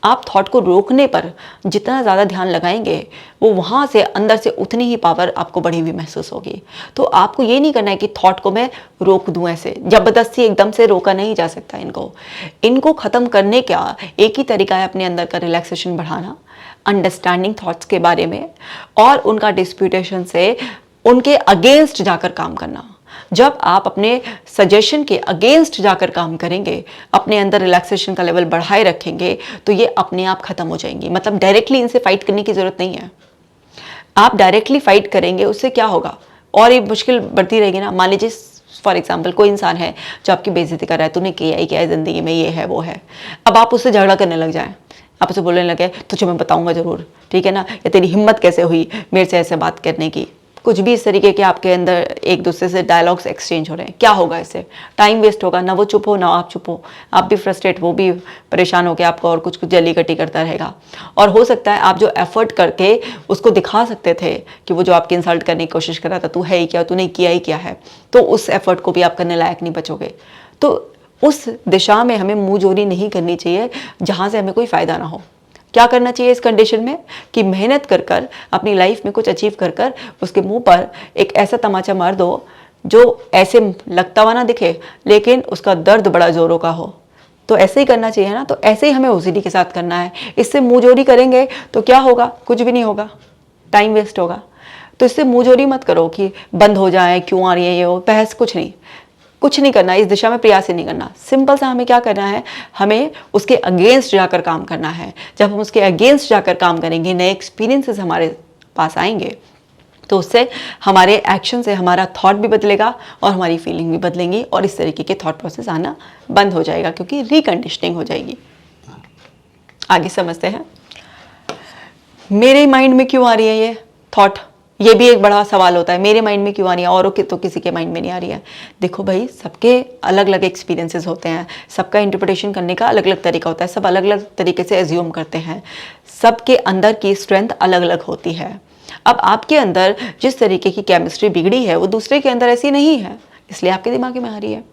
आप थॉट को रोकने पर जितना ज़्यादा ध्यान लगाएंगे, वो वहाँ से अंदर से उतनी ही पावर आपको बढ़ी हुई महसूस होगी। तो आपको ये नहीं करना है कि थॉट को मैं रोक दूं, ऐसे ज़बरदस्ती एकदम से रोका नहीं जा सकता। इनको ख़त्म करने का एक ही तरीका है, अपने अंदर का रिलैक्सेशन बढ़ाना, अंडरस्टैंडिंग थॉट्स के बारे में, और उनका डिस्प्यूटेशन से उनके अगेंस्ट जाकर काम करना। जब आप अपने सजेशन के अगेंस्ट जाकर काम करेंगे, अपने अंदर रिलैक्सेशन का लेवल बढ़ाए रखेंगे, तो ये अपने आप खत्म हो जाएंगी। मतलब डायरेक्टली इनसे फाइट करने की जरूरत नहीं है। आप डायरेक्टली फाइट करेंगे, उससे क्या होगा, और ये मुश्किल बढ़ती रहेगी ना। मान लीजिए फॉर एग्जाम्पल कोई इंसान है जो आपकी बेइज्जती कर रहा है, तूने किया ही क्या है जिंदगी में, ये है वो है। अब आप उससे झगड़ा करने लग जाएं, आप उसे बोलने लगे तुझे मैं बताऊंगा जरूर, ठीक है ना, या तेरी हिम्मत कैसे हुई मेरे से ऐसे बात करने की। कुछ भी इस तरीके के आपके अंदर एक दूसरे से डायलॉग्स एक्सचेंज हो रहे हैं। क्या होगा इससे, टाइम वेस्ट होगा, ना वो चुप हो ना आप चुप हो, आप भी फ्रस्ट्रेट, वो भी परेशान होकर आपको और कुछ जली कटी करता रहेगा। और हो सकता है आप जो एफर्ट करके उसको दिखा सकते थे कि वो जो आपकी इंसल्ट करने की कोशिश कर रहा था, तू है ही क्या, तूने किया ही क्या है, तो उस एफर्ट को भी आप करने लायक नहीं बचोगे। तो उस दिशा में हमें मुंह जोरी नहीं करनी चाहिए जहाँ से हमें कोई फ़ायदा ना हो। क्या करना चाहिए इस कंडीशन में, कि मेहनत कर कर अपनी लाइफ में कुछ अचीव कर कर उसके मुंह पर एक ऐसा तमाचा मार दो जो ऐसे लगता हुआ ना दिखे, लेकिन उसका दर्द बड़ा जोरों का हो। तो ऐसे ही करना चाहिए ना। तो ऐसे ही हमें ओसीडी के साथ करना है। इससे मुंहजोरी करेंगे तो क्या होगा, कुछ भी नहीं होगा, टाइम वेस्ट होगा। तो इससे मुंहजोरी मत करो कि बंद हो जाए, क्यों आ रही है ये वो, बहस कुछ नहीं करना, इस दिशा में प्रयास ही नहीं करना। सिंपल सा हमें क्या करना है, हमें उसके अगेंस्ट जाकर काम करना है। जब हम उसके अगेंस्ट जाकर काम करेंगे, नए एक्सपीरियंसेस हमारे पास आएंगे, तो उससे हमारे एक्शन से हमारा थॉट भी बदलेगा और हमारी फीलिंग भी बदलेंगी, और इस तरीके के थॉट प्रोसेस आना बंद हो जाएगा, क्योंकि रिकंडीशनिंग हो जाएगी। आगे समझते हैं, मेरे माइंड में क्यों आ रही है ये थॉट, ये भी एक बड़ा सवाल होता है। मेरे माइंड में क्यों आ रही है, औरों के तो किसी के माइंड में नहीं आ रही है। देखो भाई, सबके अलग अलग एक्सपीरियंसेस होते हैं, सबका इंटरप्रिटेशन करने का अलग अलग तरीका होता है, सब अलग अलग तरीके से एज्यूम करते हैं, सबके अंदर की स्ट्रेंथ अलग अलग होती है। अब आपके अंदर जिस तरीके की केमिस्ट्री बिगड़ी है वो दूसरे के अंदर ऐसी नहीं है, इसलिए आपके दिमाग में आ रही है।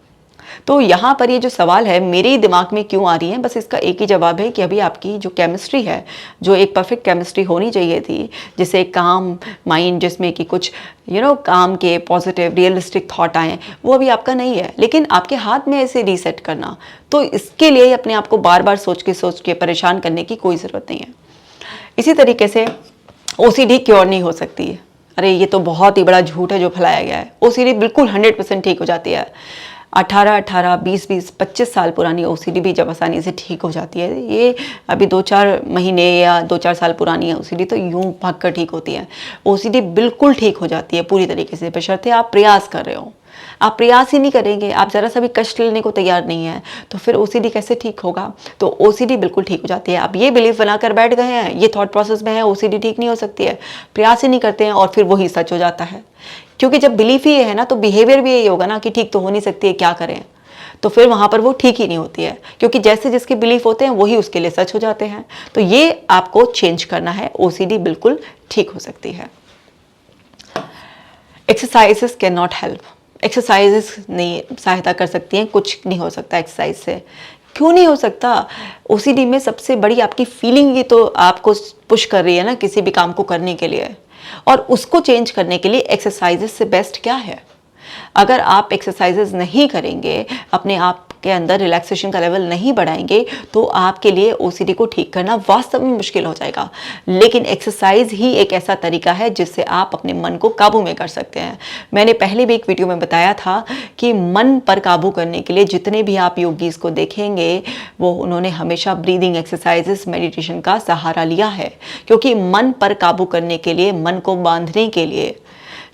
तो यहाँ पर ये जो सवाल है मेरे दिमाग में क्यों आ रही है, बस इसका एक ही जवाब है कि अभी आपकी जो केमिस्ट्री है, जो एक परफेक्ट केमिस्ट्री होनी चाहिए थी, जिसे एक काम माइंड जिसमें कि कुछ काम के पॉजिटिव रियलिस्टिक थॉट आए, वो अभी आपका नहीं है। लेकिन आपके हाथ में ऐसे रीसेट करना, तो इसके लिए अपने आप को बार बार सोच के परेशान करने की कोई ज़रूरत नहीं है। इसी तरीके से ओसीडी क्योर नहीं हो सकती है। अरे ये तो बहुत ही बड़ा झूठ है जो फैलाया गया है। ओसीडी बिल्कुल 100% ठीक हो जाती है। 18, 20, 25 साल पुरानी ओसीडी भी जब आसानी से ठीक हो जाती है। ये अभी 2-4 महीने या 2-4 साल पुरानी है ओसीडी तो यूं भाग कर ठीक होती है। ओसीडी बिल्कुल ठीक हो जाती है पूरी तरीके से, बशर्ते आप प्रयास कर रहे हो। आप प्रयास ही नहीं करेंगे, आप ज़रा सा भी कष्ट लेने को तैयार नहीं है, तो फिर ओसीडी कैसे ठीक होगा। तो ओसीडी बिल्कुल ठीक हो जाती है। आप ये बिलीफ बनाकर बैठ गए हैं, ये थॉट प्रोसेस में है ओसीडी ठीक नहीं हो सकती है, प्रयास ही नहीं करते हैं और फिर वही सच हो जाता है। क्योंकि जब बिलीफ ही है ना तो बिहेवियर भी यही होगा ना कि ठीक तो हो नहीं सकती है, क्या करें। तो फिर वहाँ पर वो ठीक ही नहीं होती है, क्योंकि जैसे जिसके बिलीफ होते हैं वही उसके लिए सच हो जाते हैं। तो ये आपको चेंज करना है, ओसीडी बिल्कुल ठीक हो सकती है। Exercises can not help. Exercises नहीं सहायता कर सकती हैं, कुछ नहीं हो सकता एक्सरसाइज से। क्यों नहीं हो सकता? ओसीडी में सबसे बड़ी आपकी फीलिंग ही तो आपको पुश कर रही है ना किसी भी काम को करने के लिए, और उसको चेंज करने के लिए एक्सरसाइजेस से बेस्ट क्या है। अगर आप एक्सरसाइजेस नहीं करेंगे, अपने आप के अंदर रिलैक्सेशन का लेवल नहीं बढ़ाएंगे, तो आपके लिए ओसीडी को ठीक करना वास्तव में मुश्किल हो जाएगा। लेकिन एक्सरसाइज ही एक ऐसा तरीका है जिससे आप अपने मन को काबू में कर सकते हैं। मैंने पहले भी एक वीडियो में बताया था कि मन पर काबू करने के लिए जितने भी आप योगीज को देखेंगे, वो उन्होंने हमेशा ब्रीदिंग एक्सरसाइजेस, मेडिटेशन का सहारा लिया है। क्योंकि मन पर काबू करने के लिए, मन को बांधने के लिए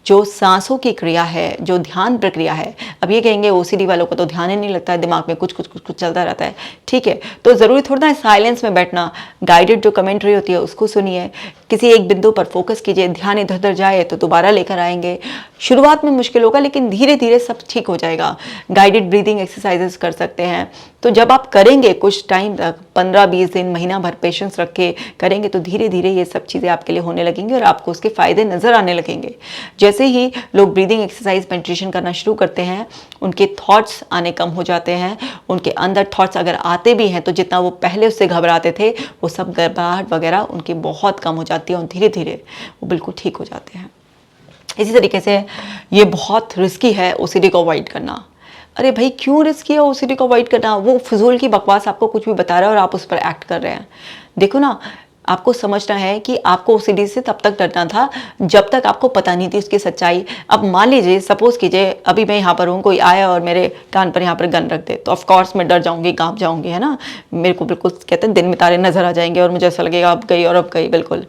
जो सांसों की क्रिया है, जो ध्यान प्रक्रिया है। अब ये कहेंगे ओसीडी वालों को तो ध्यान ही नहीं लगता है, दिमाग में कुछ चलता रहता है। ठीक है, तो ज़रूरी थोड़ा ना साइलेंस में बैठना, गाइडेड जो कमेंट्री होती है उसको सुनिए, किसी एक बिंदु पर फोकस कीजिए, ध्यान इधर उधर जाए तो दोबारा लेकर आएंगे। शुरुआत में मुश्किल होगा लेकिन धीरे धीरे सब ठीक हो जाएगा। गाइडेड ब्रीदिंग एक्सरसाइजेस कर सकते हैं। तो जब आप करेंगे कुछ टाइम तक, 15-20 दिन, महीना भर पेशेंस रख के करेंगे, तो धीरे धीरे ये सब चीज़ें आपके लिए होने लगेंगी और आपको उसके फ़ायदे नज़र आने लगेंगे। जैसे ही लोग ब्रीदिंग एक्सरसाइज, मेडिटेशन करना शुरू करते हैं, उनके थॉट्स आने कम हो जाते हैं। उनके अंदर थॉट्स अगर आते भी हैं तो जितना वो पहले उससे घबराते थे, वो सब घबराहट वगैरह उनकी बहुत कम हो जाती है और धीरे धीरे वो बिल्कुल ठीक हो जाते हैं। इसी तरीके से ये बहुत रिस्की है ओसीडी को अवॉइड करना। अरे भाई क्यों रिस्की है ओसीडी को अवॉइड करना? वो फिजूल की बकवास आपको कुछ भी बता रहा है और आप उस पर एक्ट कर रहे हैं। देखो ना, आपको समझना है कि आपको ओसीडी से तब तक डरना था जब तक आपको पता नहीं थी उसकी सच्चाई। अब मान लीजिए, सपोज कीजिए अभी मैं यहाँ पर हूँ, कोई आया और मेरे कान पर यहाँ पर गन रख दे, तो ऑफ कोर्स मैं डर जाऊँगी, कांप जाऊँगी, है ना। मेरे को बिल्कुल कहते हैं दिन में तारे नजर आ जाएंगे और मुझे ऐसा लगेगा अब गई और अब गई बिल्कुल।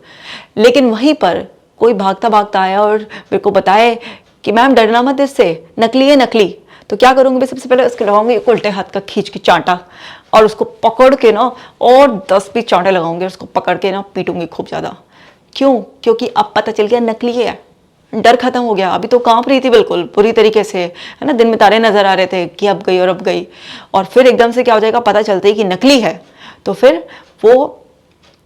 लेकिन वहीं पर कोई भागता भागता आया और मेरे को बताए कि मैम डरना मत, इससे नकली है नकली, तो क्या करूँगी मैं? सबसे पहले उसके लगाऊंगी एक उल्टे हाथ का खींच के चांटा, और उसको पकड़ के ना और 10-20 चांटे लगाऊंगी, उसको पकड़ के ना पीटूंगी खूब ज़्यादा। क्यों? क्योंकि अब पता चल गया नकली है, डर खत्म हो गया। अभी तो कांप रही थी बिल्कुल पूरी तरीके से, है ना, दिन में तारे नजर आ रहे थे कि अब गई और अब गई, और फिर एकदम से क्या हो जाएगा, पता चलता ही कि नकली है, तो फिर वो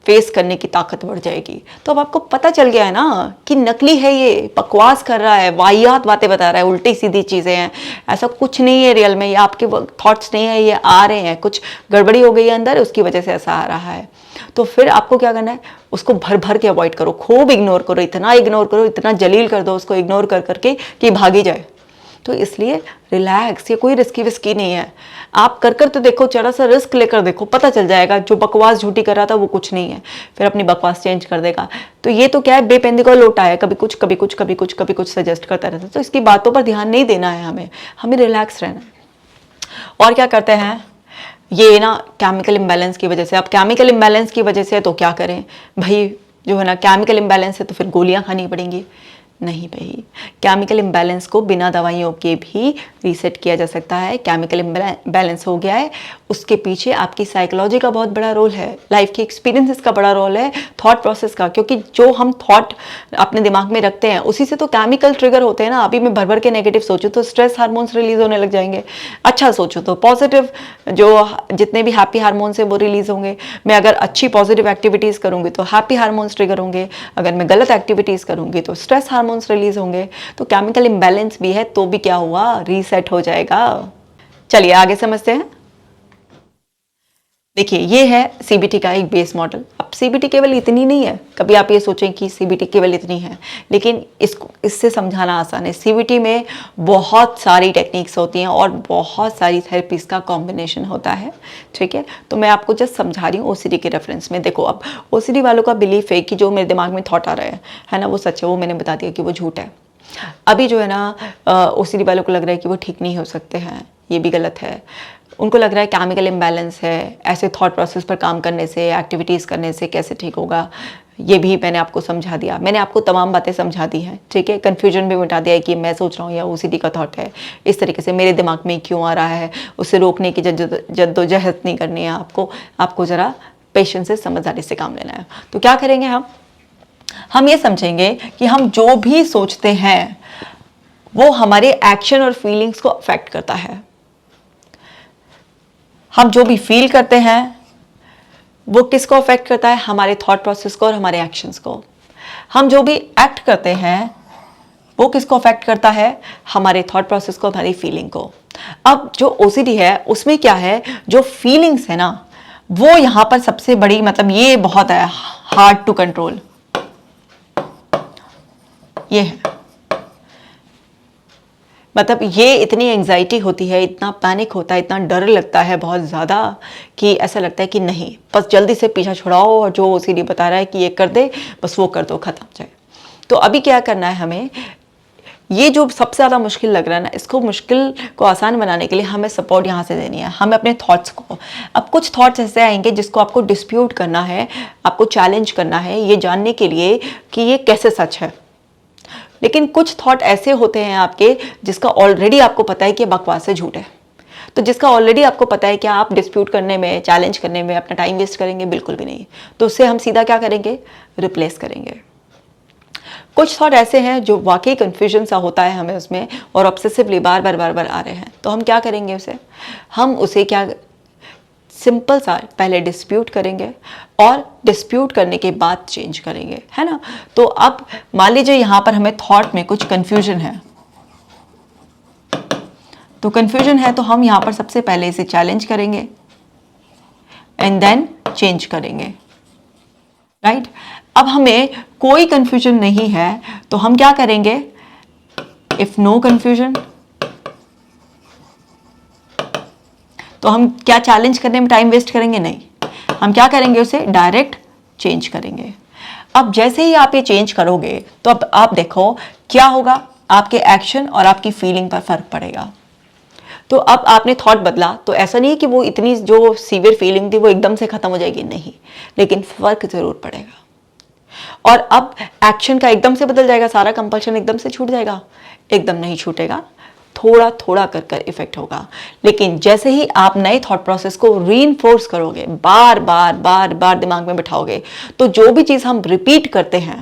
फेस करने की ताकत बढ़ जाएगी। तो अब आपको पता चल गया है ना कि नकली है, ये बकवास कर रहा है, वाहियात बातें बता रहा है, उल्टी सीधी चीज़ें हैं, ऐसा कुछ नहीं है रियल में, ये आपके थॉट्स नहीं है, ये आ रहे हैं, कुछ गड़बड़ी हो गई है अंदर, उसकी वजह से ऐसा आ रहा है। तो फिर आपको क्या करना है, उसको भर भर के अवॉइड करो, खूब इग्नोर करो, इतना इग्नोर करो, इतना जलील कर दो उसको इग्नोर कर करके कि भागी जाए। तो इसलिए रिलैक्स, ये कोई रिस्की विस्की नहीं है। आप कर कर तो देखो, जरा सा रिस्क लेकर देखो, पता चल जाएगा जो बकवास झूठी कर रहा था वो कुछ नहीं है, फिर अपनी बकवास चेंज कर देगा। तो ये तो क्या है, बेपेंदी का लोटा है, कभी कुछ कभी कुछ कभी कुछ कभी कुछ सजेस्ट करता रहता है। तो इसकी बातों पर ध्यान नहीं देना है, हमें रिलैक्स रहना है। और क्या करते हैं, ये ना केमिकल इम्बैलेंस की वजह से, अब केमिकल इम्बैलेंस की वजह से तो क्या करें भाई, जो है ना केमिकल इम्बैलेंस है तो फिर गोलियां खानी पड़ेंगी। नहीं भाई, केमिकल इम्बैलेंस को बिना दवाइयों के भी रीसेट किया जा सकता है। केमिकल इम्बैलेंस हो गया है, उसके पीछे आपकी साइकोलॉजी का बहुत बड़ा रोल है, लाइफ के एक्सपीरियंसेस का बड़ा रोल है, थॉट प्रोसेस का, क्योंकि जो हम थॉट अपने दिमाग में रखते हैं उसी से तो केमिकल ट्रिगर होते हैं ना। अभी मैं भर भर के नेगेटिव सोचूं तो स्ट्रेस हार्मोन्स रिलीज होने लग जाएंगे, अच्छा सोचूं तो पॉजिटिव जो जितने भी हैप्पी हार्मोन्स हैं वो रिलीज होंगे। मैं अगर अच्छी पॉजिटिव एक्टिविटीज़ करूंगी तो हैप्पी हार्मोन्स ट्रिगर होंगे, अगर मैं गलत एक्टिविटीज़ करूंगी तो स्ट्रेस हार्मोन्स रिलीज होंगे। तो केमिकल इम्बैलेंस भी है तो भी क्या हुआ, रीसेट हो जाएगा। चलिए आगे समझते हैं। देखिए ये है सीबीटी का एक बेस मॉडल। अब सीबीटी केवल इतनी नहीं है, कभी आप ये सोचें कि सीबीटी केवल इतनी है, लेकिन इससे समझाना आसान है। सीबीटी में बहुत सारी टेक्निक्स होती हैं और बहुत सारी थेरेपीज का कॉम्बिनेशन होता है, ठीक है। तो मैं आपको जस्ट समझा रही हूँ ओसीडी के रेफरेंस में। देखो अब ओसीडी वालों का बिलीफ है कि जो मेरे दिमाग में थॉट आ रहा है ना, वो सच है, वो मैंने बता दिया कि वो झूठ है। अभी जो है ना ओसीडी वालों को लग रहा है कि वो ठीक नहीं हो सकते हैं, ये भी गलत है। उनको लग रहा है केमिकल इम्बैलेंस है, ऐसे थॉट प्रोसेस पर काम करने से, एक्टिविटीज़ करने से कैसे ठीक होगा, ये भी मैंने आपको समझा दिया। मैंने आपको तमाम बातें समझा दी हैं, ठीक है। कन्फ्यूजन भी मिटा दिया है कि मैं सोच रहा हूँ या ओसीडी का थॉट है, इस तरीके से मेरे दिमाग में क्यों आ रहा है, उसे रोकने की जद्दोजहद नहीं करनी है आपको ज़रा पेशेंस से, समझदारी से काम लेना है। तो क्या करेंगे हम ये समझेंगे कि हम जो भी सोचते हैं वो हमारे एक्शन और फीलिंग्स को अफेक्ट करता है। हम जो भी फील करते हैं वो किसको अफेक्ट करता है, हमारे थॉट प्रोसेस को और हमारे एक्शंस को। हम जो भी एक्ट करते हैं वो किसको अफेक्ट करता है, हमारे थॉट प्रोसेस को, हमारी फीलिंग को। अब जो ओसीडी है उसमें क्या है, जो फीलिंग्स है ना वो यहां पर सबसे बड़ी, मतलब ये बहुत है हार्ड टू कंट्रोल, ये है। मतलब ये इतनी एंजाइटी होती है, इतना पैनिक होता है, इतना डर लगता है बहुत ज़्यादा कि ऐसा लगता है कि नहीं, बस जल्दी से पीछा छुड़ाओ और जो ओसीडी बता रहा है कि ये कर दे बस वो कर दो, ख़त्म जाए। तो अभी क्या करना है हमें, ये जो सबसे ज़्यादा मुश्किल लग रहा है ना, इसको मुश्किल को आसान बनाने के लिए हमें सपोर्ट यहाँ से देनी है, हमें अपने थॉट्स को। अब कुछ थॉट्स ऐसे आएंगे जिसको आपको डिस्प्यूट करना है, आपको चैलेंज करना है ये जानने के लिए कि ये कैसे सच है। लेकिन कुछ थॉट ऐसे होते हैं आपके जिसका ऑलरेडी आपको पता है कि बकवास है, झूठ है। तो जिसका ऑलरेडी आपको पता है कि आप डिस्प्यूट करने में, चैलेंज करने में अपना टाइम वेस्ट करेंगे, बिल्कुल भी नहीं। तो उससे हम सीधा क्या करेंगे, रिप्लेस करेंगे। कुछ थॉट ऐसे हैं जो वाकई कन्फ्यूजन सा होता है हमें उसमें और ऑब्सेसिवली बार बार आ रहे हैं, तो हम क्या करेंगे हम उसे क्या, सिंपल सा पहले डिस्प्यूट करेंगे और डिस्प्यूट करने के बाद चेंज करेंगे, है ना। तो अब मान लीजिए यहाँ पर हमें थॉट में कुछ कंफ्यूजन है, तो कंफ्यूजन है तो हम यहाँ पर सबसे पहले इसे चैलेंज करेंगे एंड देन चेंज करेंगे, राइट। अब हमें कोई कंफ्यूजन नहीं है तो हम क्या करेंगे, इफ नो कंफ्यूजन, तो हम क्या चैलेंज करने में टाइम वेस्ट करेंगे, नहीं, हम क्या करेंगे, उसे डायरेक्ट चेंज करेंगे। अब जैसे ही आप ये चेंज करोगे तो अब आप देखो क्या होगा, आपके एक्शन और आपकी फीलिंग पर फर्क पड़ेगा। तो अब आपने थॉट बदला तो ऐसा नहीं कि वो इतनी जो सीवियर फीलिंग थी वो एकदम से खत्म हो जाएगी, नहीं, लेकिन फर्क जरूर पड़ेगा। और अब एक्शन का एकदम से बदल जाएगा, सारा कंपल्शन एकदम से छूट जाएगा, एकदम नहीं छूटेगा, थोड़ा थोड़ा कर इफेक्ट होगा। लेकिन जैसे ही आप नए थॉट प्रोसेस को रीइंफोर्स करोगे, बार बार दिमाग में बिठाओगे, तो जो भी चीज़ हम रिपीट करते हैं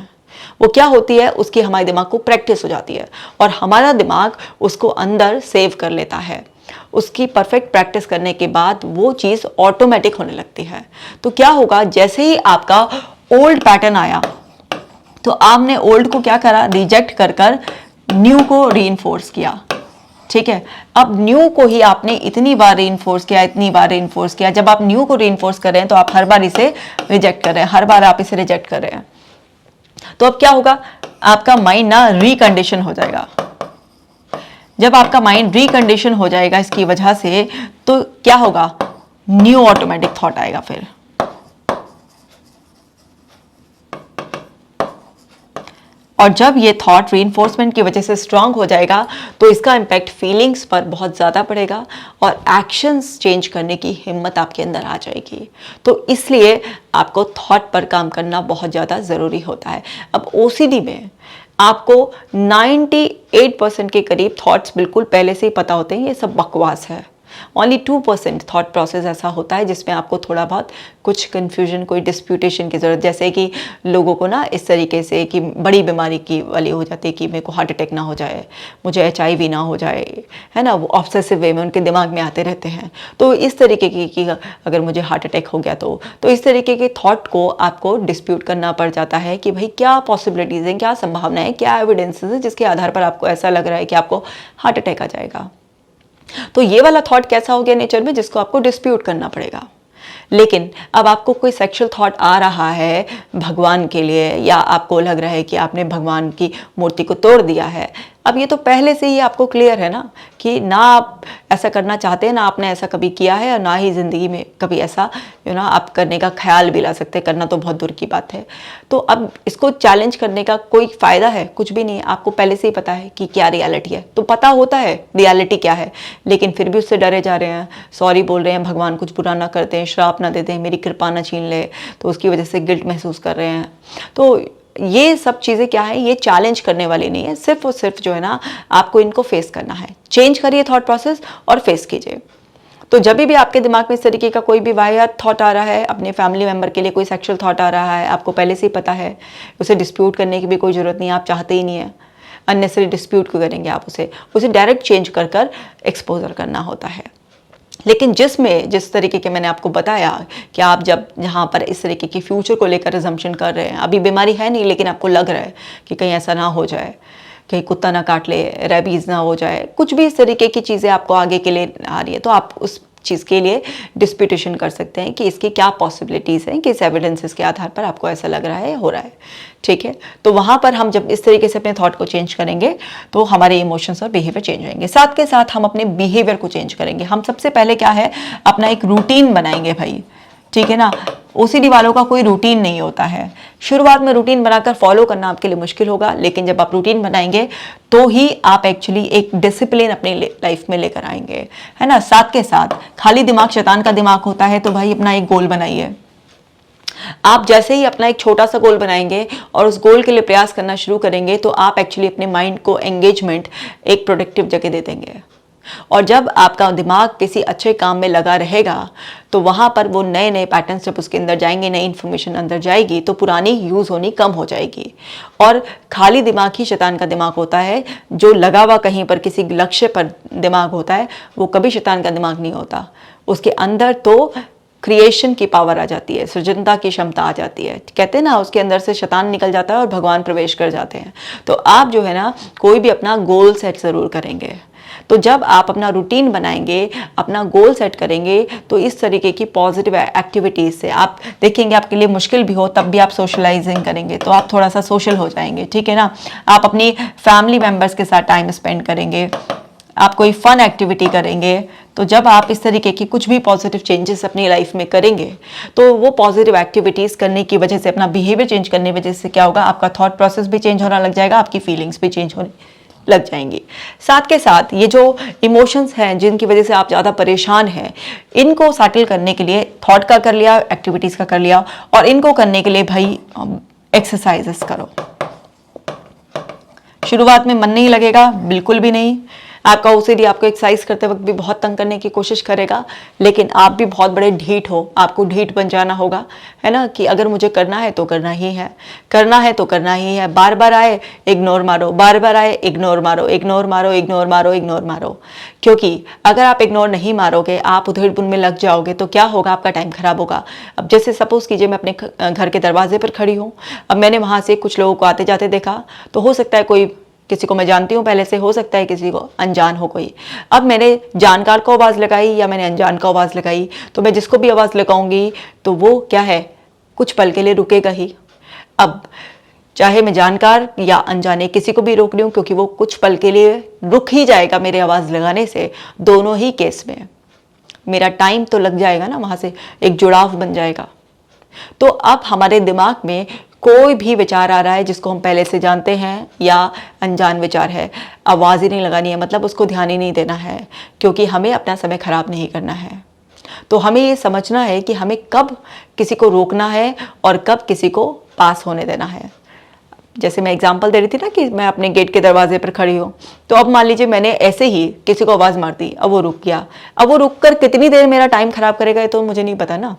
वो क्या होती है, उसकी हमारे दिमाग को प्रैक्टिस हो जाती है और हमारा दिमाग उसको अंदर सेव कर लेता है। उसकी परफेक्ट प्रैक्टिस करने के बाद वो चीज़ ऑटोमेटिक होने लगती है। तो क्या होगा, जैसे ही आपका ओल्ड पैटर्न आया तो आपने ओल्ड को क्या करा, रिजेक्ट कर न्यू को रीइंफोर्स किया, ठीक है। अब न्यू को ही आपने इतनी बार रीइंफोर्स किया, जब आप न्यू को रीइंफोर्स कर रहे हैं तो आप हर बार इसे रिजेक्ट कर रहे हैं, हर बार आप इसे रिजेक्ट कर रहे हैं। तो अब क्या होगा, आपका माइंड ना रिकंडीशन हो जाएगा। जब आपका माइंड रिकंडीशन हो जाएगा इसकी वजह से, तो क्या होगा, न्यू ऑटोमेटिक थॉट आएगा फिर। और जब ये थॉट रीइंफोर्समेंट की वजह से स्ट्रांग हो जाएगा तो इसका इम्पैक्ट फीलिंग्स पर बहुत ज़्यादा पड़ेगा और एक्शंस चेंज करने की हिम्मत आपके अंदर आ जाएगी। तो इसलिए आपको थॉट पर काम करना बहुत ज़्यादा ज़रूरी होता है। अब ओसीडी में आपको 98% के करीब थॉट्स बिल्कुल पहले से ही पता होते हैं, ये सब बकवास है। ओनली 2% थॉट प्रोसेस ऐसा होता है जिसमें आपको थोड़ा बहुत कुछ कन्फ्यूजन, कोई डिस्प्यूटेशन की ज़रूरत, जैसे कि लोगों को ना इस तरीके से कि बड़ी बीमारी की वाली हो जाती है कि मेरे को हार्ट अटैक ना हो जाए, मुझे HIV ना हो जाए, है ना, वो ऑब्सेसिव वे में उनके दिमाग में आते रहते हैं। तो इस तरीके की कि अगर मुझे हार्ट अटैक हो गया तो इस तरीके के थॉट को आपको डिस्प्यूट करना पड़ जाता है कि भाई क्या पॉसिबिलिटीज़ हैं, क्या संभावनाएं, क्या एविडेंसेस हैं जिसके आधार पर आपको ऐसा लग रहा है कि आपको हार्ट अटैक आ जाएगा। तो ये वाला थॉट कैसा हो गया नेचर में, जिसको आपको डिस्प्यूट करना पड़ेगा। लेकिन अब आपको कोई सेक्सुअल थॉट आ रहा है भगवान के लिए, या आपको लग रहा है कि आपने भगवान की मूर्ति को तोड़ दिया है, अब ये तो पहले से ही आपको क्लियर है ना कि ना आप ऐसा करना चाहते हैं, ना आपने ऐसा कभी किया है, और ना ही ज़िंदगी में कभी ऐसा आप करने का ख्याल भी ला सकते हैं, करना तो बहुत दूर की बात है। तो अब इसको चैलेंज करने का कोई फ़ायदा है? कुछ भी नहीं है। आपको पहले से ही पता है कि क्या रियलिटी है, तो पता होता है रियलिटी क्या है, लेकिन फिर भी उससे डरे जा रहे हैं, सॉरी बोल रहे हैं, भगवान कुछ बुरा ना करते हैं, श्राप ना देते हैं, मेरी कृपा ना छीन ले, तो उसकी वजह से गिल्ट महसूस कर रहे हैं। तो ये सब चीज़ें क्या है, ये चैलेंज करने वाली नहीं है, सिर्फ और सिर्फ जो है ना आपको इनको फेस करना है। चेंज करिए थॉट प्रोसेस और फेस कीजिए। तो जब भी आपके दिमाग में इस तरीके का कोई भी वाहियात थॉट आ रहा है, अपने फैमिली मेंबर के लिए कोई सेक्सुअल थॉट आ रहा है, आपको पहले से ही पता है, उसे डिस्प्यूट करने की भी कोई ज़रूरत नहीं है, आप चाहते ही नहीं है, अननेसेसरी डिस्प्यूट क्यों करेंगे आप उसे डायरेक्ट चेंज कर कर एक्सपोजर करना होता है। लेकिन जिस तरीके के मैंने आपको बताया कि आप जब यहाँ पर इस तरीके की फ्यूचर को लेकर अजम्पशन कर रहे हैं, अभी बीमारी है नहीं लेकिन आपको लग रहा है कि कहीं ऐसा ना हो जाए, कहीं कुत्ता ना काट ले, रेबीज़ ना हो जाए, कुछ भी इस तरीके की चीज़ें आपको आगे के लिए आ रही है, तो आप उस चीज़ के लिए डिस्प्यूटेशन कर सकते हैं कि इसकी क्या पॉसिबिलिटीज़ हैं, किस एविडेंसेस के आधार पर आपको ऐसा लग रहा है, हो रहा है। ठीक है, तो वहाँ पर हम जब इस तरीके से अपने थॉट को चेंज करेंगे तो हमारे इमोशंस और बिहेवियर चेंज होंगे। साथ के साथ हम अपने बिहेवियर को चेंज करेंगे। हम सबसे पहले क्या है, अपना एक रूटीन बनाएंगे भाई, ठीक है ना। OCD वालों का कोई रूटीन नहीं होता है। शुरुआत में रूटीन बनाकर फॉलो करना आपके लिए मुश्किल होगा, लेकिन जब आप रूटीन बनाएंगे तो ही आप एक्चुअली एक डिसिप्लिन अपनी लाइफ में लेकर आएंगे, है ना। साथ के साथ खाली दिमाग शैतान का दिमाग होता है, तो भाई अपना एक गोल बनाइए। आप जैसे ही अपना एक छोटा सा गोल बनाएंगे और उस गोल के लिए प्रयास करना शुरू करेंगे, तो आप एक्चुअली अपने माइंड को एंगेजमेंट एक प्रोडक्टिव जगह दे देंगे। और जब आपका दिमाग किसी अच्छे काम में लगा रहेगा तो वहाँ पर वो नए नए पैटर्न्स जब उसके अंदर जाएंगे, नई इन्फॉर्मेशन अंदर जाएगी, तो पुरानी यूज़ होनी कम हो जाएगी। और खाली दिमाग ही शैतान का दिमाग होता है। जो लगा हुआ कहीं पर किसी लक्ष्य पर दिमाग होता है, वो कभी शैतान का दिमाग नहीं होता। उसके अंदर तो क्रिएशन की पावर आ जाती है, सृजनता की क्षमता आ जाती है। कहते हैं ना, उसके अंदर से शैतान निकल जाता है और भगवान प्रवेश कर जाते हैं। तो आप जो है ना कोई भी अपना गोल सेट ज़रूर करेंगे। तो जब आप अपना रूटीन बनाएंगे, अपना गोल सेट करेंगे, तो इस तरीके की पॉजिटिव एक्टिविटीज़ से आप देखेंगे, आपके लिए मुश्किल भी हो तब भी आप सोशलाइजिंग करेंगे तो आप थोड़ा सा सोशल हो जाएंगे, ठीक है ना। आप अपनी फैमिली मेम्बर्स के साथ टाइम स्पेंड करेंगे, आप कोई फन एक्टिविटी करेंगे। तो जब आप इस तरीके की कुछ भी पॉजिटिव चेंजेस अपनी लाइफ में करेंगे, तो वो पॉजिटिव एक्टिविटीज़ करने की वजह से, अपना बिहेवियर चेंज करने की वजह से क्या होगा, आपका थॉट प्रोसेस भी चेंज होना लग जाएगा, आपकी फीलिंग्स भी चेंज होने लग जाएंगी। साथ के साथ ये जो इमोशंस हैं जिनकी वजह से आप ज़्यादा परेशान हैं, इनको सेटल करने के लिए थॉट का कर लिया, एक्टिविटीज़ का कर लिया, और इनको करने के लिए भाई एक्सरसाइजेस करो। शुरुआत में मन नहीं लगेगा, बिल्कुल भी नहीं। आपका OCD आपको एक्सरसाइज करते वक्त भी बहुत तंग करने की कोशिश करेगा, लेकिन आप भी बहुत बड़े ढीठ हो, आपको ढीठ बन जाना होगा, है ना, कि अगर मुझे करना है तो करना ही है, करना है तो करना ही है। बार बार आए इग्नोर मारो, बार बार आए इग्नोर मारो, इग्नोर मारो, इग्नोर मारो, इग्नोर मारो। क्योंकि अगर आप इग्नोर नहीं मारोगे, आप उधेड़-बुन में लग जाओगे, तो क्या होगा, आपका टाइम खराब होगा। अब जैसे सपोज कीजिए मैं अपने घर के दरवाजे पर खड़ी हूँ, अब मैंने वहाँ से कुछ लोगों को आते जाते देखा, तो हो सकता है कोई, किसी को मैं जानती हूँ पहले से, हो सकता है किसी को अनजान हो कोई। अब मैंने जानकार को आवाज़ लगाई या मैंने अनजान को आवाज़ लगाई, तो मैं जिसको भी आवाज़ लगाऊंगी तो वो क्या है, कुछ पल के लिए रुकेगा ही। अब चाहे मैं जानकार या अनजाने किसी को भी रोक रही हूँ, क्योंकि वो कुछ पल के लिए रुक ही जाएगा मेरे आवाज़ लगाने से। दोनों ही केस में मेरा टाइम तो लग जाएगा ना, वहाँ से एक जुड़ाव बन जाएगा। तो अब हमारे दिमाग में कोई भी विचार आ रहा है जिसको हम पहले से जानते हैं या अनजान विचार है, आवाज़ ही नहीं लगानी है, मतलब उसको ध्यान ही नहीं देना है, क्योंकि हमें अपना समय खराब नहीं करना है। तो हमें ये समझना है कि हमें कब किसी को रोकना है और कब किसी को पास होने देना है। जैसे मैं एग्जांपल दे रही थी ना कि मैं अपने गेट के दरवाजे पर खड़ी हूँ, तो अब मान लीजिए मैंने ऐसे ही किसी को आवाज़ मार दी, अब वो रुक गया, अब वो रुक कर कितनी देर मेरा टाइम खराब करेगा ये तो मुझे नहीं पता ना।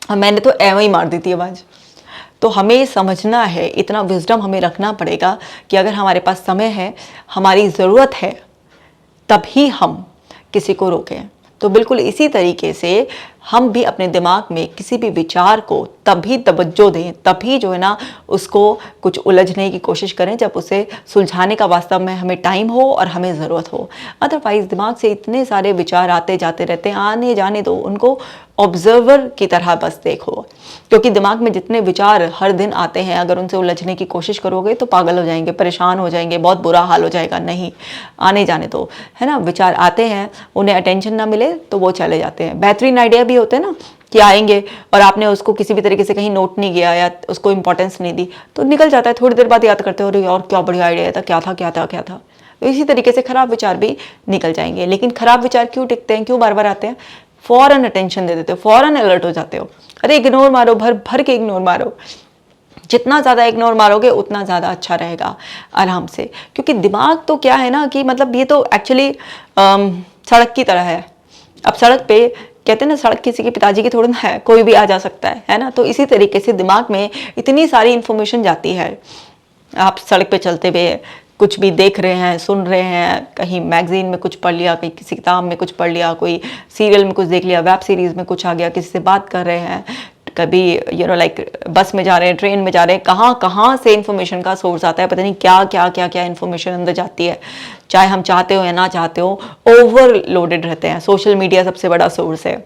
अब मैंने तो एवं ही मार दी थी आवाज़। तो हमें समझना है, इतना विजडम हमें रखना पड़ेगा कि अगर हमारे पास समय है, हमारी ज़रूरत है, तभी हम किसी को रोकें। तो बिल्कुल इसी तरीके से हम भी अपने दिमाग में किसी भी विचार को तभी तवज्जो दें, तभी जो है ना उसको कुछ उलझने की कोशिश करें जब उसे सुलझाने का वास्तव में हमें टाइम हो और हमें ज़रूरत हो। अदरवाइज़ दिमाग से इतने सारे विचार आते जाते रहते हैं, आने जाने दो उनको, ऑब्जर्वर की तरह बस देखो, क्योंकि दिमाग में जितने विचार हर दिन आते हैं अगर उनसे उलझने की कोशिश करोगे तो पागल हो जाएंगे, परेशान हो जाएंगे, बहुत बुरा हाल हो जाएगा। नहीं, आने जाने दो, है ना। विचार आते हैं, उन्हें अटेंशन ना मिले तो वो चले जाते हैं। बेहतरीन आइडिया भी होते हैं ना कि आएंगे और आपने उसको किसी भी तरीके से कहीं नोट नहीं किया या उसको इंपॉर्टेंस नहीं दी तो निकल जाता है, थोड़ी देर बाद याद करते हो अरे और क्या बढ़िया आइडिया था, क्या था क्या था क्या था। तो इसी तरीके से खराब विचार भी निकल जाएंगे। लेकिन खराब विचार क्यों टिकते हैं, क्यों बार बार आते हैं? फौरन अटेंशन दे देते हो, फौरन अलर्ट हो जाते हो, अरे इग्नोर मारो, भर भर के इग्नोर मारो। जितना ज़्यादा इग्नोर मारोगे उतना ज़्यादा अच्छा रहेगा, आराम से। क्योंकि दिमाग तो क्या है ना कि मतलब ये तो एक्चुअली सड़क की तरह है। अब सड़क पे कहते हैं ना, सड़क किसी के पिताजी की थोड़ी ना है, कोई भी आ जा सकता है ना। तो इसी तरीके से दिमाग में इतनी सारी इन्फॉर्मेशन जाती है। आप सड़क पे चलते हुए कुछ भी देख रहे हैं, सुन रहे हैं, कहीं मैगजीन में कुछ पढ़ लिया, कहीं किसी किताब में कुछ पढ़ लिया, कोई सीरियल में कुछ देख लिया, वेब सीरीज़ में कुछ आ गया, किसी से बात कर रहे हैं, कभी लाइक बस में जा रहे हैं, ट्रेन में जा रहे हैं, कहाँ कहाँ से इन्फॉर्मेशन का सोर्स आता है, पता नहीं क्या क्या क्या क्या इन्फॉर्मेशन अंदर जाती है। चाहे हम चाहते हो या ना चाहते हो, ओवरलोडेड रहते हैं। सोशल मीडिया सबसे बड़ा सोर्स है,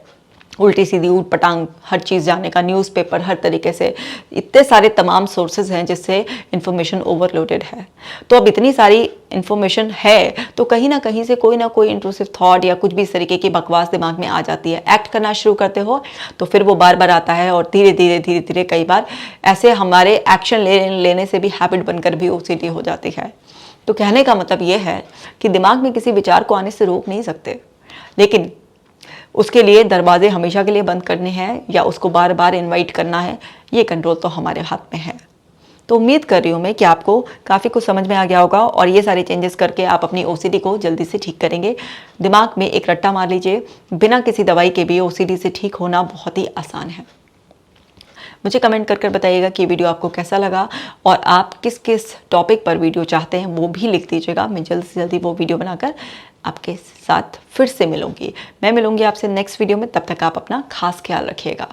उल्टी सीधी ऊट पटांग हर चीज़ जाने का, न्यूज़पेपर, हर तरीके से इतने सारे तमाम सोर्सेज हैं जिससे इन्फॉर्मेशन ओवरलोडेड है। तो अब इतनी सारी इन्फॉर्मेशन है तो कहीं ना कहीं से कोई ना कोई इंट्रूसिव थॉट या कुछ भी इस तरीके की बकवास दिमाग में आ जाती है। एक्ट करना शुरू करते हो तो फिर वो बार बार आता है और धीरे धीरे कई बार ऐसे हमारे एक्शन लेने से भी हैबिट बनकर भी ओसीडी हो जाती है। तो कहने का मतलब ये है कि दिमाग में किसी विचार को आने से रोक नहीं सकते, लेकिन उसके लिए दरवाजे हमेशा के लिए बंद करने हैं या उसको बार बार इनवाइट करना है, ये कंट्रोल तो हमारे हाथ में है। तो उम्मीद कर रही हूँ मैं कि आपको काफ़ी कुछ समझ में आ गया होगा और ये सारे चेंजेस करके आप अपनी ओसीडी को जल्दी से ठीक करेंगे। दिमाग में एक रट्टा मार लीजिए, बिना किसी दवाई के भी ओसीडी से ठीक होना बहुत ही आसान है। मुझे कमेंट कर बताइएगा कि वीडियो आपको कैसा लगा और आप किस किस टॉपिक पर वीडियो चाहते हैं वो भी लिख दीजिएगा। मैं जल्द से जल्दी वो वीडियो बनाकर आपके साथ फिर से मिलूंगी। मैं मिलूंगी आपसे नेक्स्ट वीडियो में, तब तक आप अपना खास ख्याल रखिएगा।